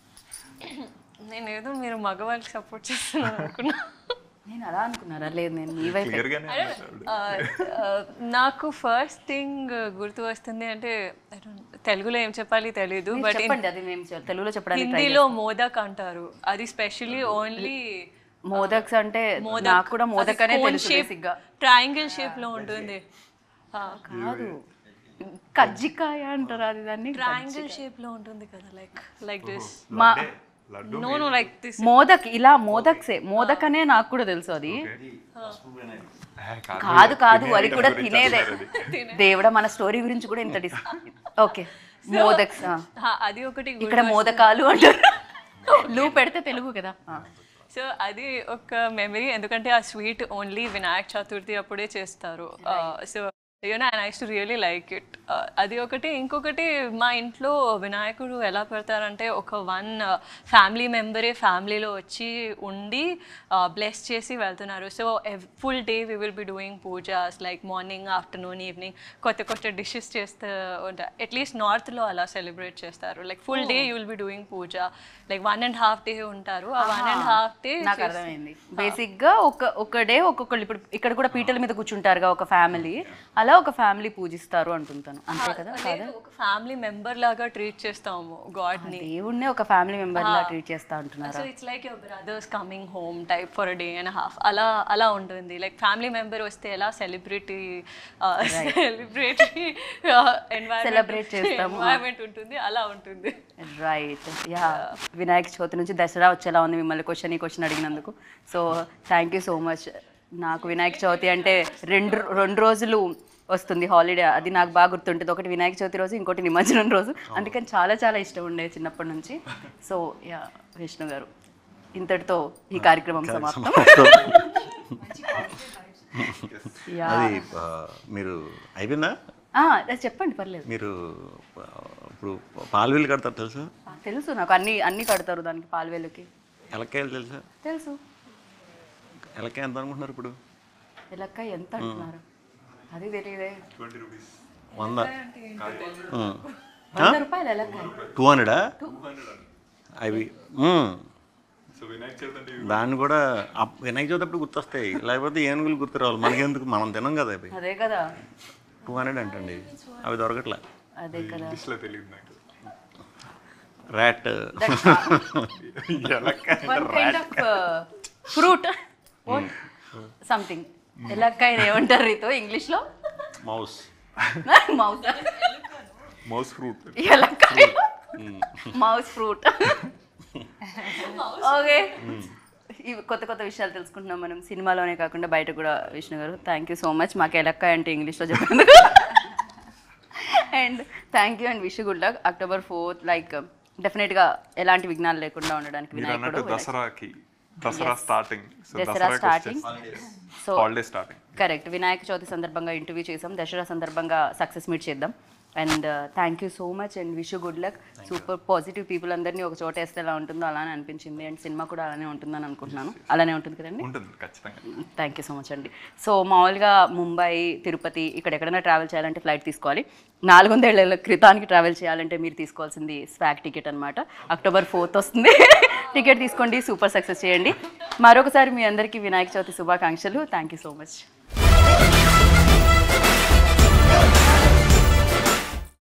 నేను ఏదో మీరు మగవాళ్ళకి సపోర్ట్ చేస్తున్నారు అనుకున్నా. నేను అలా అనుకున్నారా? లేదు, నేను మీ వైపు. నాకు ఫస్ట్ థింగ్ గుర్తు వస్తుంది అంటే తెలుగులో ఏం చెప్పాలి తెలీదు, బట్ అది మేము తెలుగులో చెప్పడానికి హిందీలో మోదక్ అంటారు. అది స్పెషల్లీ ఓన్లీ మోదక్స్ అంటే నాకు కూడా మోదక్ అనే తెలుసు బేసిక్గా. ట్రయాంగిల్ షేప్ లో ఉంటుంది. కాదు, కజ్జికాయ అంటారు అది. దాన్ని ట్రయాంగిల్ షేప్ లో ఉంటుంది కదా, like this. Laddu like this modak, ఇలా మోదక్ అనే నాకు కూడా తెలుసు. అది కాదు అది కూడా తినేదే. దేవుడా, మన స్టోరీ గురించి కూడా ఇంత ఓకే. మోదక్స్ అది ఒకటి. ఇక్కడ మోదకాలు అంటారు. లూ పెడితే తెలుగు కదా. సో అది ఒక మెమరీ, ఎందుకంటే ఆ స్వీట్ ఓన్లీ వినాయక చతుర్థి అప్పుడే చేస్తారు. So and I used to really like it. అది ఒకటి. ఇంకొకటి, మా ఇంట్లో వినాయకుడు ఎలా పెడతారంటే ఒక ఫ్యామిలీ మెంబరే ఫ్యామిలీలో వచ్చి ఉండి బ్లెస్ చేసి వెళ్తున్నారు. So full day we will be doing pujas, like morning, afternoon, evening కొత్త డిషెస్ చేస్తూ ఉంటారు. అట్లీస్ట్ నార్త్లో అలా సెలబ్రేట్ చేస్తారు. Like full day you will be doing puja, like 1.5 day ఉంటారు. ఆ 1.5 day నాకు అర్థమైంది. బేసిక్గా ఒక డే ఒక్కొక్కళ్ళు. ఇప్పుడు ఇక్కడ కూడా పీటల మీద కూర్చుంటారుగా ఒక ఫ్యామిలీ, అలా ఒక ఫ్యామిలీ పూజిస్తారు అంటుంటాను, అంతే కదా? కాదా? ఒక ఫ్యామిలీ మెంబర్ లాగా ట్రీట్ చేస్తాము గాడ్ని. దేవుణ్ణే ఒక ఫ్యామిలీ మెంబర్ లా ట్రీట్ చేస్తా అంటున్నారు. So it's like your brothers coming home type for a day and half అలా ఉంటుంది. లైక్ ఫ్యామిలీ మెంబర్ వస్తే ఎలా సెలబ్రిటీ Celebrate చేస్తాము. ఎన్వైరన్మెంట్ ఉంటుంది, అలా ఉంటుంది. రైట్. యా, వినాయక చవితి నుంచి దసరా వచ్చేలా ఉంది మిమ్మల్ని క్వశ్చన్ అడిగినందుకు. So thank you so much. నాకు వినాయక చవితి అంటే రెండు రోజులు వస్తుంది హాలిడే, అది నాకు బాగా గుర్తుంటుంది. ఒకటి వినాయక చవితి రోజు, ఇంకోటి నిమజ్జనం రోజు. అందుకని చాలా ఇష్టం ఉండేది చిన్నప్పటి నుంచి. సో యా, విష్ణు గారు, ఇంతటితో ఈ కార్యక్రమం సమాప్తం. యా, అది మీరు అయిపోయిందా? చెప్పండి, పర్లేదు. మీరు ఇప్పుడు పాలవేలు కడతారు తెలుసా? తెలుసు నాకు, అన్ని కడతారు దానికి, పాలవేలుకి. ఎలక్కాయలు తెలుసా? తెలుసు. ఎలక్కాయ ఎంత అనుకుంటున్నారు ఇప్పుడు? ఎలక్కాయ ఎంత అంటున్నారు? అది తెలియదే. 20 రూపీస్. 100. 100 రూపాయలు ఎలక్కాయ. 200 అవి. సో వినాయక చవితి అంటే దాన్ని కూడా వినాయక చవితి అప్పుడు గుర్తొస్తాయి, లేకపోతే ఏనుగులు గుర్తు రావాలి మనకెందుకు, మనం తినం కదా అవి. అదే కదా. 200 అంటండి, అవి దొరకట్లా. అదే కదా. ఇంగ్లీష్లో తెలియదు నాకు. Rat. One kind of fruit, something. ఎలక్కాయ ఏమంటారు రీతో ఇంగ్లీష్లో? మౌస్. మౌస్. Mouse fruit. ఎలక్కాయ మౌస్ ఫ్రూట్. ఓకే, ఇవి కొత్త విషయాలు తెలుసుకుంటున్నాం మనం, సినిమాలోనే కాకుండా బయట కూడా. విష్ణు గారు, థ్యాంక్ యూ సో మచ్ మాకు ఎలక్కాయ అంటే ఇంగ్లీష్లో చెప్పండి. And thank you and wish good luck. October 4th like డెఫినెట్గా ఎలాంటి విఘ్నాలు లేకుండా ఉండడానికి మీరు వినాయకుడు. అన్నట్టు Dasara starting. So Dasara starting. So holiday starting. Correct. Vinayaka Chavithi సందర్భంగా ఇంటర్వ్యూ చేసాం, దసరా సందర్భంగా సక్సెస్ మీట్ చేద్దాం. And thank you so much and wish you good luck. Super positive people అందరినీ ఒక చోట వేస్తే ఎలా ఉంటుందో అలానే అనిపించింది. అండ్ సినిమా కూడా అలానే ఉంటుందని అనుకుంటున్నాను. అలానే ఉంటుంది కదండి? ఉంటుంది ఖచ్చితంగా. థ్యాంక్ యూ సో మచ్ అండి. సో మామూలుగా ముంబై, తిరుపతి ఇక్కడ ఎక్కడైనా ట్రావెల్ చేయాలంటే ఫ్లైట్ తీసుకోవాలి. 400 ఏళ్ల క్రితానికి ట్రావెల్ చేయాలంటే మీరు తీసుకోవాల్సింది స్వాగ్ టికెట్ అనమాట. October 4th వస్తుంది. టికెట్ తీసుకోండి, సూపర్ సక్సెస్ చేయండి. మరొకసారి మీ అందరికీ వినాయక చవితి శుభాకాంక్షలు. Thank you so much.